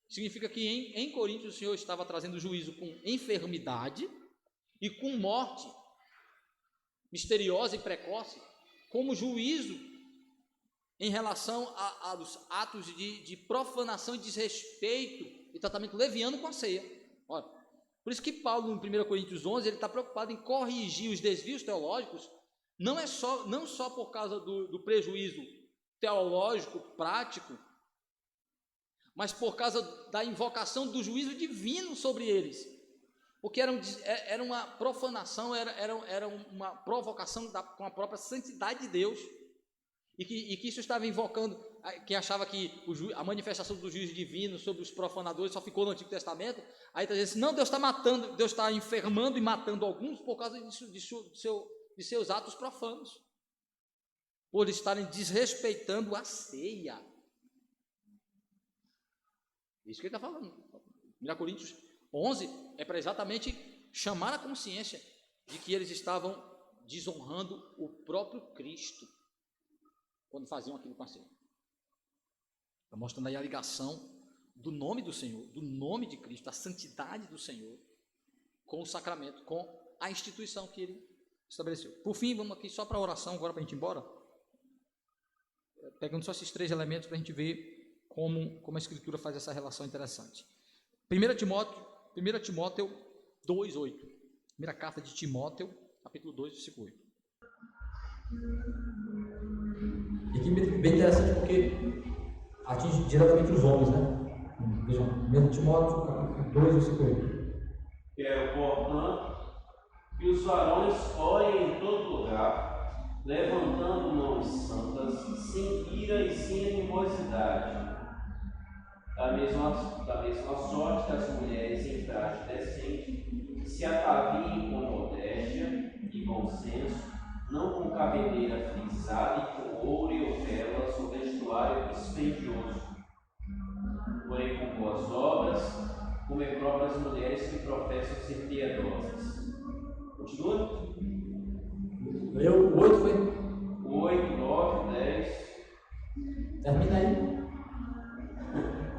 Significa que em Coríntios o Senhor estava trazendo juízo com enfermidade e com morte misteriosa e precoce, como juízo em relação aos atos de profanação e desrespeito e tratamento leviano com a ceia. Olha, por isso que Paulo, em 1 Coríntios 11, ele está preocupado em corrigir os desvios teológicos, não só por causa do prejuízo teológico, prático, mas por causa da invocação do juízo divino sobre eles, porque era uma profanação, era uma provocação com a própria santidade de Deus, e que isso estava invocando, que achava que a manifestação do juízo divino sobre os profanadores só ficou no Antigo Testamento. Aí está dizendo assim: não, Deus está matando, Deus está enfermando e matando alguns por causa de seus atos profanos, por estarem desrespeitando a ceia. Isso que ele está falando. 1 Coríntios 11 é para exatamente chamar a consciência de que eles estavam desonrando o próprio Cristo quando faziam aquilo com a ceia. Está mostrando aí a ligação do nome do Senhor, do nome de Cristo, da santidade do Senhor com o sacramento, com a instituição que ele estabeleceu. Por fim, vamos aqui só para a oração agora, para a gente ir embora, pegando só esses 3 elementos para a gente ver como a Escritura faz essa relação interessante. 1 Timóteo 2:8. Primeira carta de Timóteo, capítulo 2, versículo 8. E que é bem interessante porque atinge diretamente os homens, né? Vejam, 1 Timóteo, capítulo 2, versículo 8. Quero, portanto, que os varões orem em todo lugar, levantando mãos santas, sem ira e sem animosidade. Da mesma sorte que as mulheres em traje decente se ataviem com modéstia e bom senso, não com cabeleira frisada e com ouro e orvelas ou vestuário dispendioso, porém com boas obras, como é próprio as mulheres que professam ser piedosas. Continua? Leu o 8, foi? 8, 9, 10. Termina aí.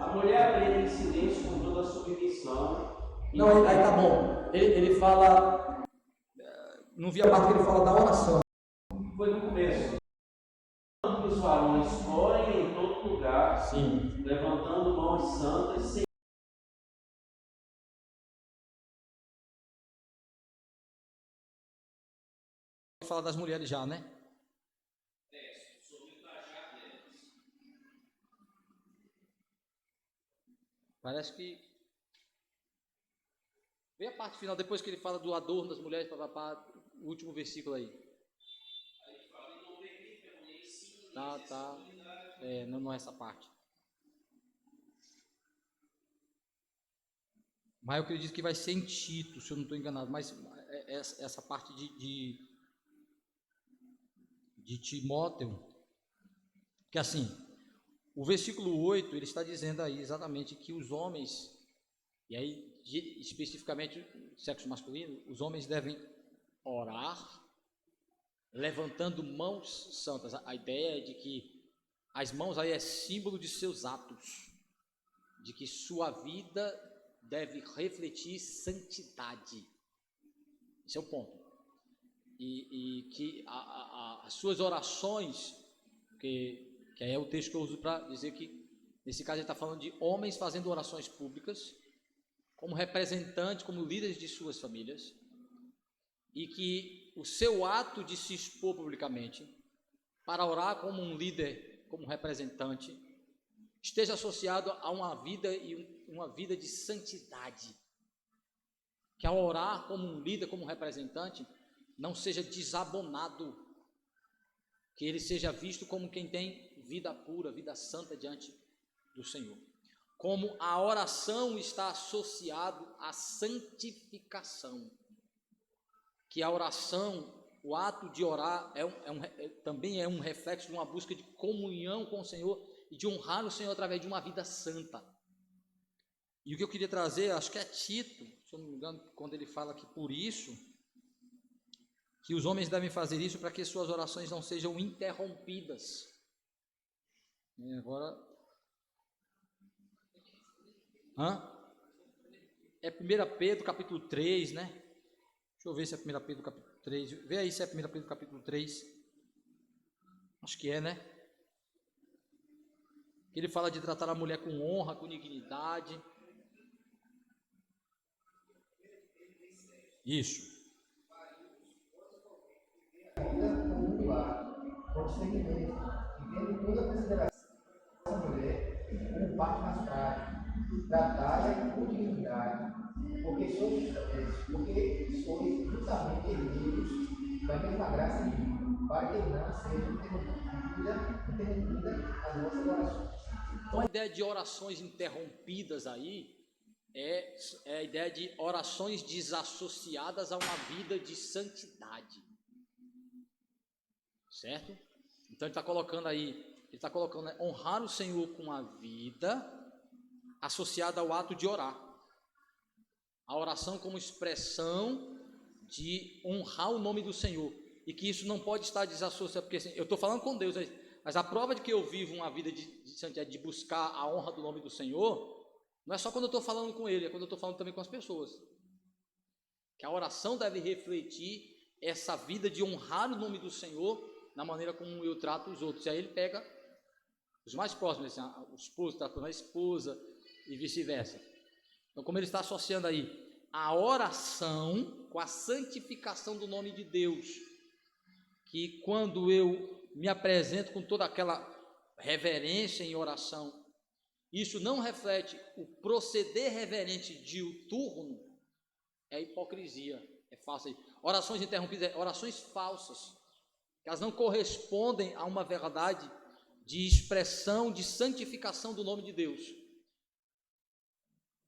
A mulher aprende em silêncio com toda a submissão. Não, aí tá bom. Ele fala. Não vi a parte que ele fala da oração. Foi no começo. Que os varões orem em todo lugar, sim, levantando mãos santas, sem Fala das mulheres já, né? sobre o trajar delas. Parece que vê a parte final, depois que ele fala do adorno das mulheres, o último versículo aí. Aí fala, e não permitam nem sim, Tá. Não é essa parte. Mas eu acredito que vai ser em Tito, se eu não estou enganado, mas essa parte de Timóteo, que assim, o versículo 8, ele está dizendo aí exatamente que os homens, e aí especificamente sexo masculino, os homens devem orar, levantando mãos santas. A ideia é de que as mãos aí é símbolo de seus atos, de que sua vida deve refletir santidade. Esse é o ponto. E que as suas orações, que é o texto que eu uso para dizer que, nesse caso, ele está falando de homens fazendo orações públicas, como representantes, como líderes de suas famílias, e que o seu ato de se expor publicamente, para orar como um líder, como representante, esteja associado a uma vida de santidade. Que ao orar como um líder, como um representante, não seja desabonado, que ele seja visto como quem tem vida pura, vida santa diante do Senhor. Como a oração está associado à santificação, que a oração, o ato de orar também é um reflexo de uma busca de comunhão com o Senhor e de honrar o Senhor através de uma vida santa. E o que eu queria trazer, acho que é Tito, se eu não me engano, quando ele fala que por isso, que os homens devem fazer isso para que suas orações não sejam interrompidas. E agora... É 1 Pedro capítulo 3, né? Deixa eu ver se é 1 Pedro capítulo 3. Vê aí se é 1 Pedro capítulo 3. Acho que é, né? Ele fala de tratar a mulher com honra, com dignidade. Isso. Com discernimento, e tendo toda a consideração da mulher como parte mais frágil, tratada com dignidade, porque sois justamente herdeiros da mesma graça divina, para que não seja interrompida as nossas orações. Então a ideia de orações interrompidas aí é a ideia de orações desassociadas a uma vida de santidade. Certo? Então ele está colocando honrar o Senhor com a vida associada ao ato de orar. A oração como expressão de honrar o nome do Senhor. E que isso não pode estar desassociado, porque assim, eu estou falando com Deus, mas a prova de que eu vivo uma vida de santidade, de buscar a honra do nome do Senhor, não é só quando eu estou falando com Ele, é quando eu estou falando também com as pessoas. Que a oração deve refletir essa vida de honrar o nome do Senhor na maneira como eu trato os outros. E aí ele pega os mais próximos, assim, o esposo trata a esposa e vice-versa. Então, como ele está associando aí a oração com a santificação do nome de Deus, que quando eu me apresento com toda aquela reverência em oração, isso não reflete o proceder reverente diuturno, é hipocrisia, é falsa. Orações interrompidas, orações falsas, que elas não correspondem a uma verdade de expressão, de santificação do nome de Deus.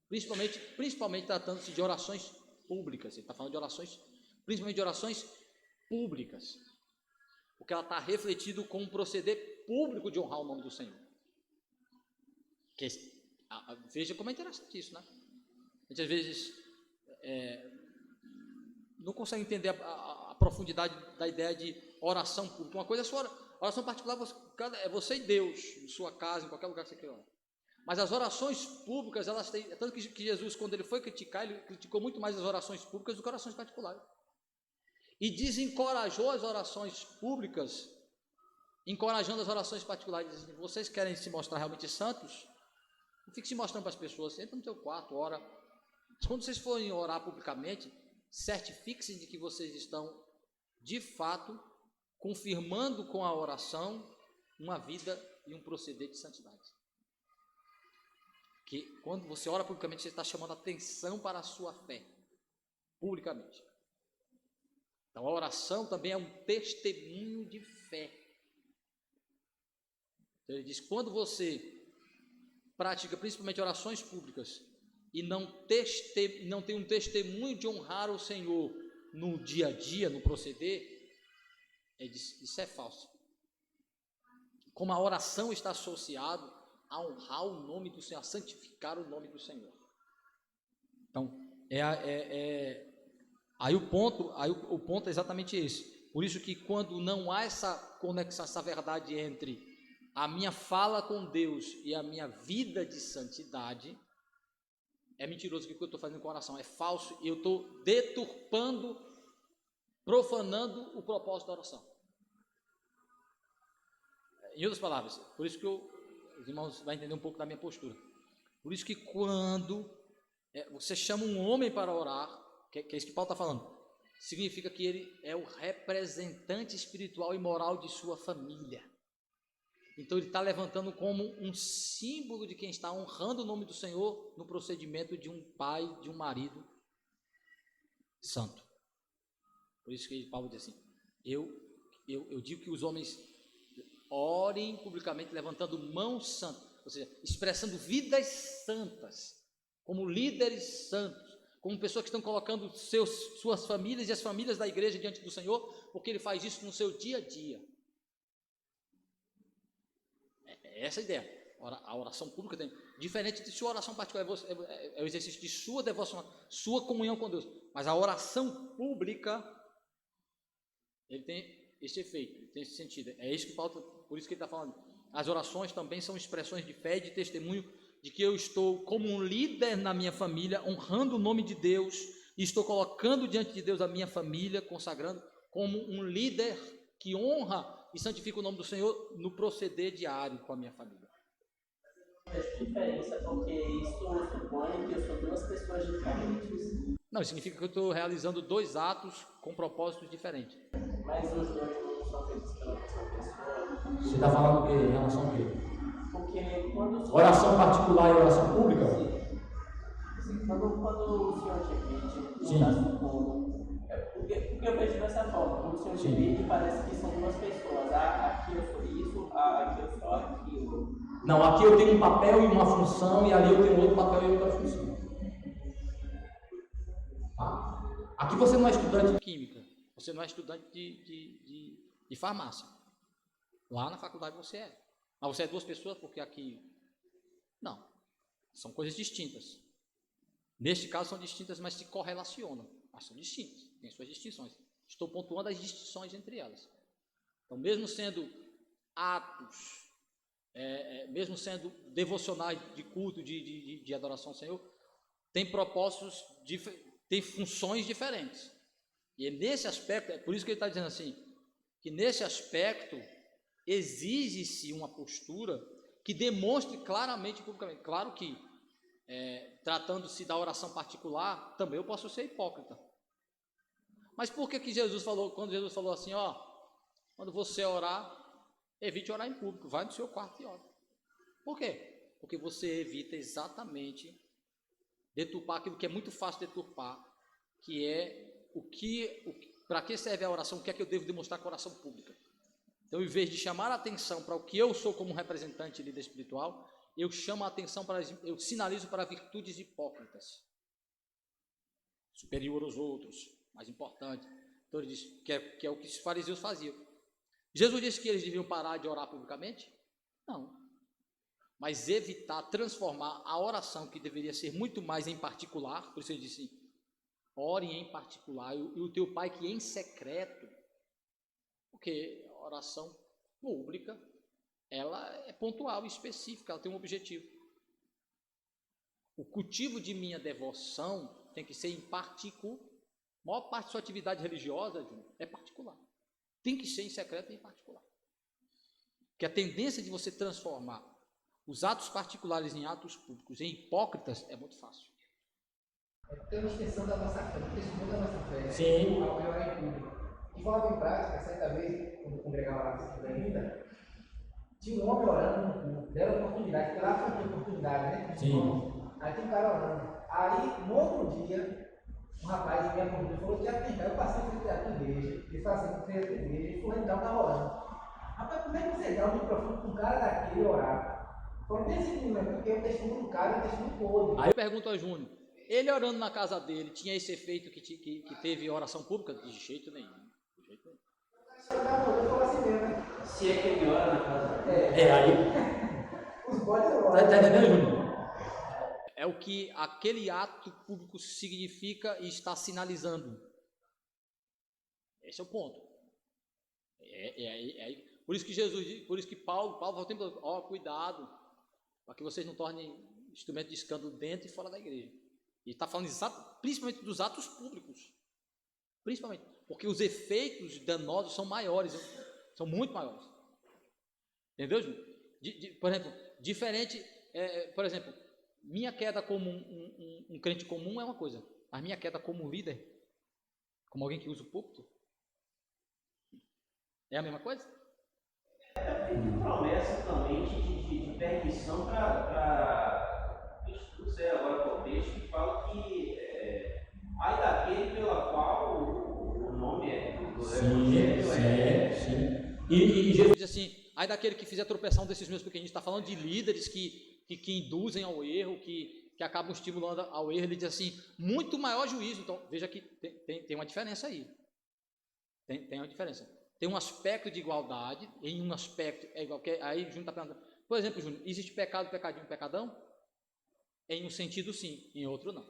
Principalmente tratando-se de orações públicas. Ele está falando de orações, principalmente de orações públicas. Porque ela está refletido com um proceder público de honrar o nome do Senhor. Veja como é interessante isso, né? A gente às vezes não consegue entender a profundidade da ideia de oração pública. Uma coisa é a sua oração particular, é você e Deus, em sua casa, em qualquer lugar que você queira orar. Mas as orações públicas, elas têm... Tanto que Jesus, quando ele foi criticar, ele criticou muito mais as orações públicas do que orações particulares. E desencorajou as orações públicas, encorajando as orações particulares. Dizendo, vocês querem se mostrar realmente santos? Não fique se mostrando para as pessoas. Entra no teu quarto, ora. Mas quando vocês forem orar publicamente, certifiquem-se de que vocês estão, de fato, confirmando com a oração uma vida e um proceder de santidade. Que quando você ora publicamente, você está chamando atenção para a sua fé, publicamente. Então a oração também é um testemunho de fé. Então, ele diz, quando você pratica principalmente orações públicas e não tem um testemunho de honrar o Senhor no dia a dia, no proceder, isso é falso. Como a oração está associada a honrar o nome do Senhor, a santificar o nome do Senhor. Então, aí o ponto é exatamente esse. Por isso que quando não há essa conexão, essa verdade entre a minha fala com Deus e a minha vida de santidade, é mentiroso o que eu estou fazendo com a oração, é falso, e eu estou deturpando, profanando o propósito da oração. Em outras palavras, por isso que os irmãos vão entender um pouco da minha postura. Por isso que quando você chama um homem para orar, que é isso que Paulo está falando, significa que ele é o representante espiritual e moral de sua família. Então ele está levantando como um símbolo de quem está honrando o nome do Senhor no procedimento de um pai, de um marido santo. Por isso que Paulo diz assim, eu digo que os homens orem publicamente levantando mãos santas, ou seja, expressando vidas santas, como líderes santos, como pessoas que estão colocando suas famílias e as famílias da igreja diante do Senhor, porque Ele faz isso no seu dia a dia. É essa a ideia. A oração pública tem, diferente de sua oração particular, é o exercício de sua devoção, sua comunhão com Deus, mas a oração pública, ele tem esse efeito, ele tem esse sentido. É isso que Paulo, por isso que ele está falando. As orações também são expressões de fé e de testemunho de que eu estou como um líder na minha família, honrando o nome de Deus, e estou colocando diante de Deus a minha família, consagrando como um líder que honra e santifica o nome do Senhor no proceder diário com a minha família. Vejo diferença porque isso supõe que eu sou duas pessoas diferentes. Não, isso significa que eu estou realizando dois atos com propósitos diferentes. Mas os dois não são feitos pela mesma pessoa. Você está falando o quê? Em relação ao quê? Porque quando Oração particular e oração pública? Sim. Quando o senhor divide, Sim. está supondo. Porque eu vejo dessa forma, quando o senhor divide, parece que são duas pessoas. Aqui eu sou isso, aqui eu sou aquilo. Não, aqui eu tenho um papel e uma função, e ali eu tenho outro papel e outra função. Tá? Aqui você não é estudante de química, você não é estudante de farmácia. Lá na faculdade você é. Mas você é duas pessoas porque aqui... Não, são coisas distintas. Neste caso são distintas, mas se correlacionam. Mas são distintas, têm suas distinções. Estou pontuando as distinções entre elas. Então, mesmo sendo atos... mesmo sendo devocionais de culto, de adoração ao Senhor, tem propósitos, tem funções diferentes. E é nesse aspecto, é por isso que ele está dizendo assim, que nesse aspecto exige-se uma postura que demonstre claramente e publicamente. Claro que, tratando-se da oração particular, também eu posso ser hipócrita. Mas por que Jesus falou, quando Jesus falou assim, quando você orar, evite orar em público, vai no seu quarto e ora. Por quê? Porque você evita exatamente deturpar aquilo que é muito fácil deturpar, que é para que serve a oração, o que é que eu devo demonstrar com a oração pública. Então, em vez de chamar a atenção para o que eu sou como representante e líder espiritual, eu chamo a atenção eu sinalizo para virtudes hipócritas, superior aos outros, mais importante. Então, ele diz que é o que os fariseus faziam. Jesus disse que eles deviam parar de orar publicamente? Não. Mas evitar, transformar a oração, que deveria ser muito mais em particular, por isso ele disse, ore em particular, e o teu pai que em secreto, porque a oração pública, ela é pontual e específica, ela tem um objetivo. O cultivo de minha devoção tem que ser em particular. A maior parte da sua atividade religiosa, Júnior, é particular. Tem que ser em secreto e em particular. Porque a tendência de você transformar os atos particulares em atos públicos, em hipócritas, é muito fácil. Tem uma extensão da nossa fé, um testemunho da nossa fé. Sim. Ao orar em público. De forma em prática, certa vez, quando eu congregava lá ainda, tinha um homem orando no culto, deram oportunidade, porque lá foi uma oportunidade, né? Sim. Aí tinha um cara orando. Aí, no outro dia, um rapaz me abordou e falou: Tiago, tem cá, eu passei frente à tua igreja, ele falou assim, frente à tua igreja, e fulano tal estava orando. Rapaz, como é que você dá um microfone para um cara daquele orar? Falou, tem assim, porque o testemunho do cara é um testemunho podre. Aí eu pergunto a Júnior, ele orando na casa dele, tinha esse efeito que teve oração pública? De jeito nenhum. De jeito nenhum. Eu falo assim mesmo, né? Se é que ele ora na casa aí. Os bodes oram. Tá entendendo, Júnior? É o que aquele ato público significa e está sinalizando. Esse é o ponto. Por isso que Jesus, por isso que Paulo o tempo todo, cuidado, para que vocês não tornem instrumento de escândalo dentro e fora da igreja. E está falando principalmente dos atos públicos. Principalmente. Porque os efeitos danosos são maiores, são muito maiores. Entendeu, Júnior? Por exemplo, diferente, por exemplo, minha queda como um crente comum é uma coisa, mas minha queda como um líder, como alguém que usa o púlpito, é a mesma coisa? Tem promessa também de permissão para. Não sei agora qual texto que fala que ai daquele pela qual o nome é Sim. E Jesus diz assim, aí daquele que fizer tropeçar um desses meus pequeninos, está falando de líderes que induzem ao erro, que acabam estimulando ao erro. Ele diz assim, muito maior juízo. Então, veja que tem uma diferença aí. Tem uma diferença. Tem um aspecto de igualdade, em um aspecto é igual, aí Júnior está perguntando, por exemplo, Júnior, existe pecado, pecadinho, pecadão? Em um sentido sim, em outro não.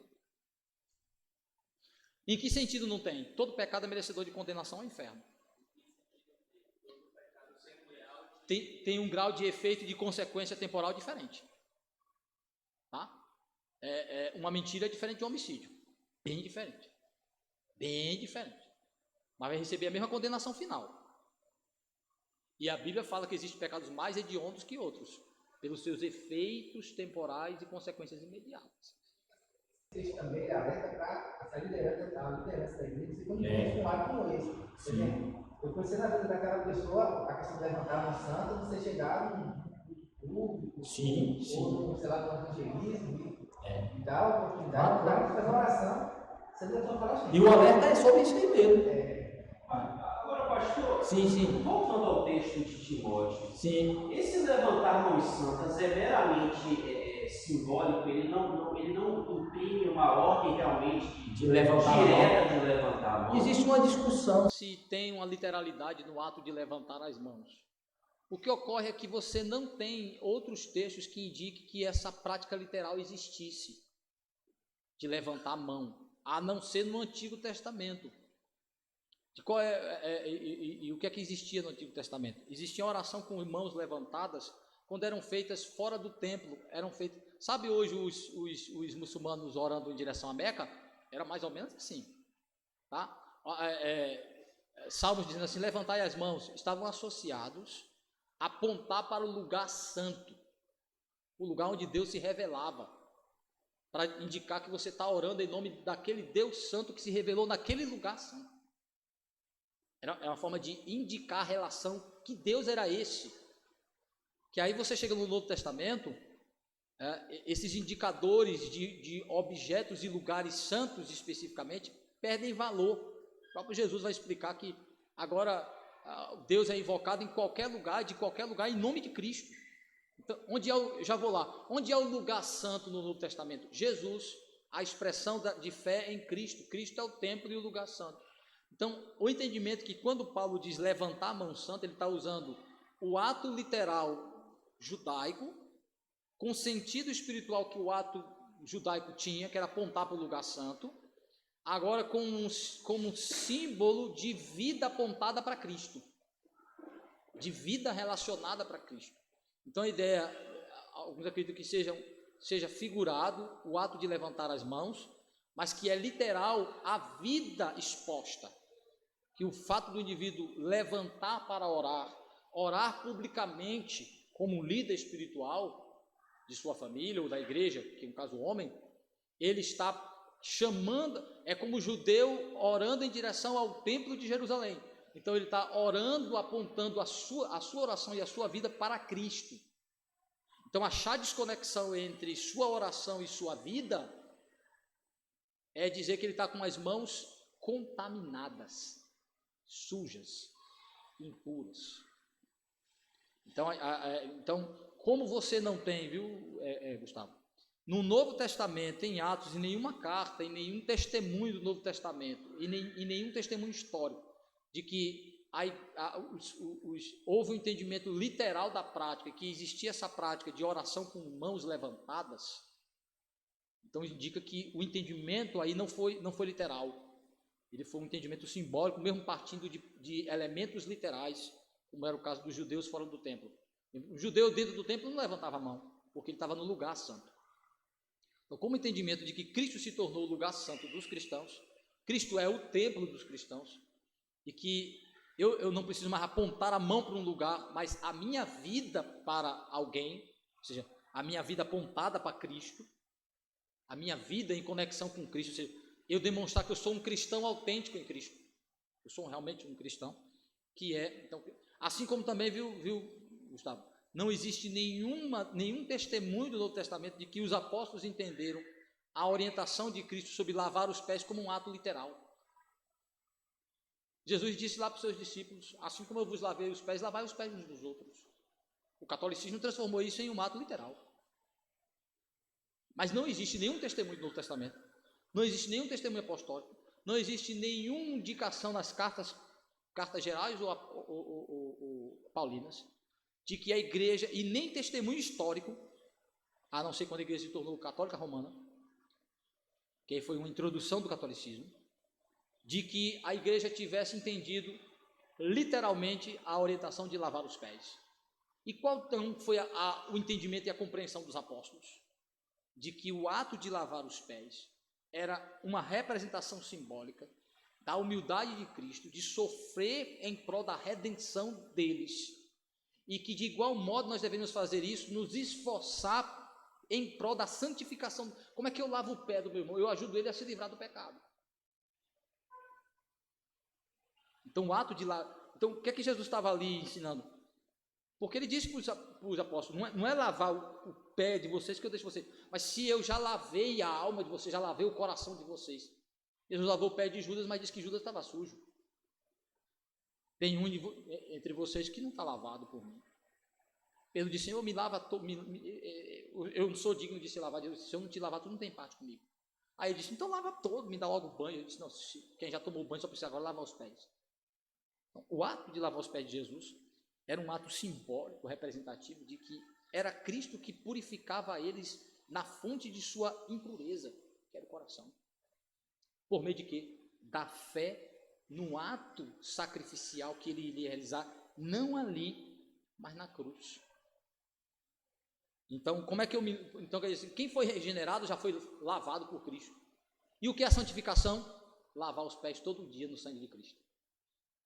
Em que sentido não tem? Todo pecado é merecedor de condenação ao inferno. Tem um grau de efeito e de consequência temporal diferente. Tá? Uma mentira é diferente de um homicídio. Bem diferente. Bem diferente. Mas vai receber a mesma condenação final. E a Bíblia fala que existem pecados mais hediondos que outros, pelos seus efeitos temporais e consequências imediatas. Existe também alerta para essa liderança da igreja ser continuada com esse. Por exemplo, eu conheci na vida daquela pessoa a questão de levantar uma santa, você chegar num público, ou sei lá, no evangelismo, e dar a oportunidade para fazer uma oração, você deve falar assim. E o alerta é sobre isso aí mesmo. Agora, pastor, Sim. Voltando ao texto de Timóteo, sim. Esse levantar mãos santas é meramente simbólico, ele não imprime uma ordem realmente direta de levantar a mão. Existe uma discussão se tem uma literalidade no ato de levantar as mãos. O que ocorre é que você não tem outros textos que indiquem que essa prática literal existisse, de levantar a mão, a não ser no Antigo Testamento. E o que é que existia no Antigo Testamento? Existia oração com mãos levantadas quando eram feitas fora do templo. Sabe hoje os muçulmanos orando em direção a Meca? Era mais ou menos assim. Tá? Salmos dizendo assim, levantai as mãos, estavam associados a apontar para o lugar santo, o lugar onde Deus se revelava, para indicar que você está orando em nome daquele Deus santo que se revelou naquele lugar santo. É uma forma de indicar a relação, que Deus era esse. Que aí você chega no Novo Testamento, esses indicadores de objetos e lugares santos especificamente, perdem valor. O próprio Jesus vai explicar que agora Deus é invocado em qualquer lugar, de qualquer lugar, em nome de Cristo. Então, já vou lá, onde é o lugar santo no Novo Testamento? Jesus, a expressão de fé em Cristo. Cristo é o templo e o lugar santo. Então, o entendimento que quando Paulo diz levantar a mão santa, ele está usando o ato literal judaico, com o sentido espiritual que o ato judaico tinha, que era apontar para o lugar santo, agora como um símbolo de vida apontada para Cristo, de vida relacionada para Cristo. Então a ideia, alguns acreditam que seja figurado o ato de levantar as mãos, mas que é literal a vida exposta. Que o fato do indivíduo levantar para orar publicamente como líder espiritual de sua família ou da igreja, que no caso o homem, ele está chamando, é como o judeu orando em direção ao templo de Jerusalém. Então ele está orando, apontando a sua oração e a sua vida para Cristo. Então achar desconexão entre sua oração e sua vida é dizer que ele está com as mãos contaminadas, sujas, impuras. Então, como você não tem, viu, Gustavo? No Novo Testamento, em Atos, em nenhuma carta, em nenhum testemunho do Novo Testamento, em nenhum testemunho histórico, de que houve um entendimento literal da prática, que existia essa prática de oração com mãos levantadas. Então indica que o entendimento aí não foi literal. Ele foi um entendimento simbólico, mesmo partindo de elementos literais, como era o caso dos judeus fora do templo. O judeu dentro do templo não levantava a mão, porque ele estava no lugar santo. Então, como entendimento de que Cristo se tornou o lugar santo dos cristãos, Cristo é o templo dos cristãos, e que eu não preciso mais apontar a mão para um lugar, mas a minha vida para alguém, ou seja, a minha vida apontada para Cristo, a minha vida em conexão com Cristo, ou seja, eu demonstrar que eu sou um cristão autêntico em Cristo. Eu sou realmente um cristão que então, assim como também, viu, Gustavo, não existe nenhum testemunho do Novo Testamento de que os apóstolos entenderam a orientação de Cristo sobre lavar os pés como um ato literal. Jesus disse lá para os seus discípulos, assim como eu vos lavei os pés, lavai os pés uns dos outros. O catolicismo transformou isso em um ato literal. Mas não existe nenhum testemunho do Novo Testamento, não existe nenhum testemunho apostólico, não existe nenhuma indicação nas cartas gerais ou paulinas, de que a igreja, e nem testemunho histórico, a não ser quando a igreja se tornou católica romana, que foi uma introdução do catolicismo, de que a igreja tivesse entendido literalmente a orientação de lavar os pés. E qual então foi o entendimento e a compreensão dos apóstolos? De que o ato de lavar os pés era uma representação simbólica da humildade de Cristo, de sofrer em prol da redenção deles, e que de igual modo nós devemos fazer isso, nos esforçar em prol da santificação. Como é que eu lavo o pé do meu irmão? Eu ajudo ele a se livrar do pecado. Então o ato de lavar... Então o que é que Jesus estava ali ensinando? Porque ele disse para os apóstolos, não é lavar o pé de vocês que eu deixo vocês, mas se eu já lavei a alma de vocês, já lavei o coração de vocês. Jesus lavou o pé de Judas, mas disse que Judas estava sujo. Tem um entre vocês que não está lavado por mim. Pedro disse, Senhor, me lava todo, eu não sou digno de ser lavado. Eu disse, se eu não te lavar, tu não tem parte comigo. Aí ele disse, então lava todo, me dá logo o banho. Eu disse, não, quem já tomou banho só precisa agora lavar os pés. Então, o ato de lavar os pés de Jesus era um ato simbólico, representativo, de que era Cristo que purificava eles na fonte de sua impureza, que era o coração. Por meio de quê? Da fé no ato sacrificial que ele iria realizar, não ali, mas na cruz. Então, como é que então, quem foi regenerado já foi lavado por Cristo. E o que é a santificação? Lavar os pés todo dia no sangue de Cristo.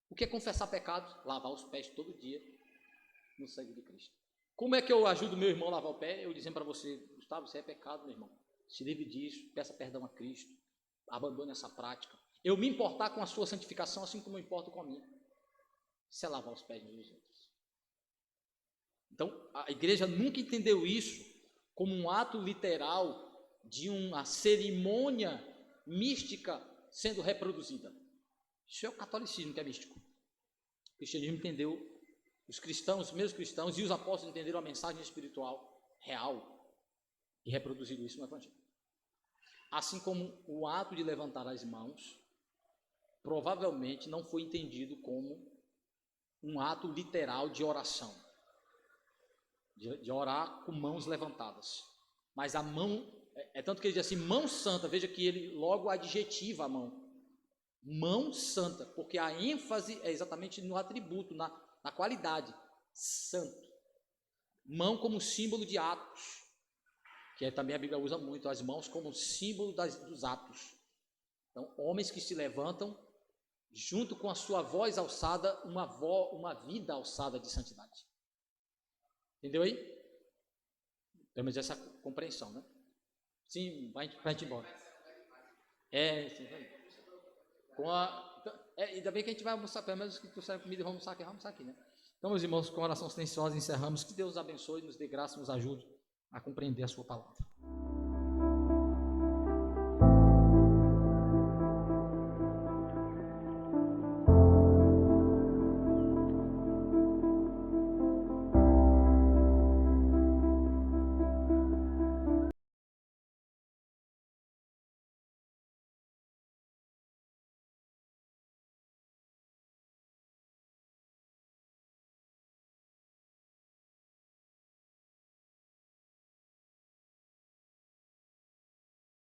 O que é confessar pecados? Lavar os pés todo dia no sangue de Cristo. Como é que eu ajudo meu irmão a lavar o pé? Eu dizendo para você, Gustavo, isso é pecado, meu irmão. Se livre disso, peça perdão a Cristo, abandone essa prática. Eu me importar com a sua santificação, assim como eu importo com a minha. Isso é lavar os pés dos outros. Então, a igreja nunca entendeu isso como um ato literal de uma cerimônia mística sendo reproduzida. Isso é o catolicismo que é místico. O cristianismo entendeu, os cristãos, os mesmos cristãos e os apóstolos entenderam a mensagem espiritual real e reproduziram isso no Evangelho. Assim como o ato de levantar as mãos provavelmente não foi entendido como um ato literal de oração, de orar com mãos levantadas. Mas a mão, é tanto que ele diz assim, mão santa, veja que ele logo adjetiva a mão. Mão santa, porque a ênfase é exatamente no atributo, na qualidade, santo. Mão como símbolo de atos, que também a Bíblia usa muito, as mãos como símbolo dos atos. Então, homens que se levantam, junto com a sua voz alçada, uma vida alçada de santidade. Entendeu aí? Temos essa compreensão, né? Sim, vai a gente embora. Sim, vai. Ainda bem que a gente vai almoçar, pelo menos que trouxeram comida e vamos almoçar aqui, né? Então, meus irmãos, com oração silenciosa, encerramos. Que Deus nos abençoe, nos dê graça, nos ajude a compreender a sua palavra.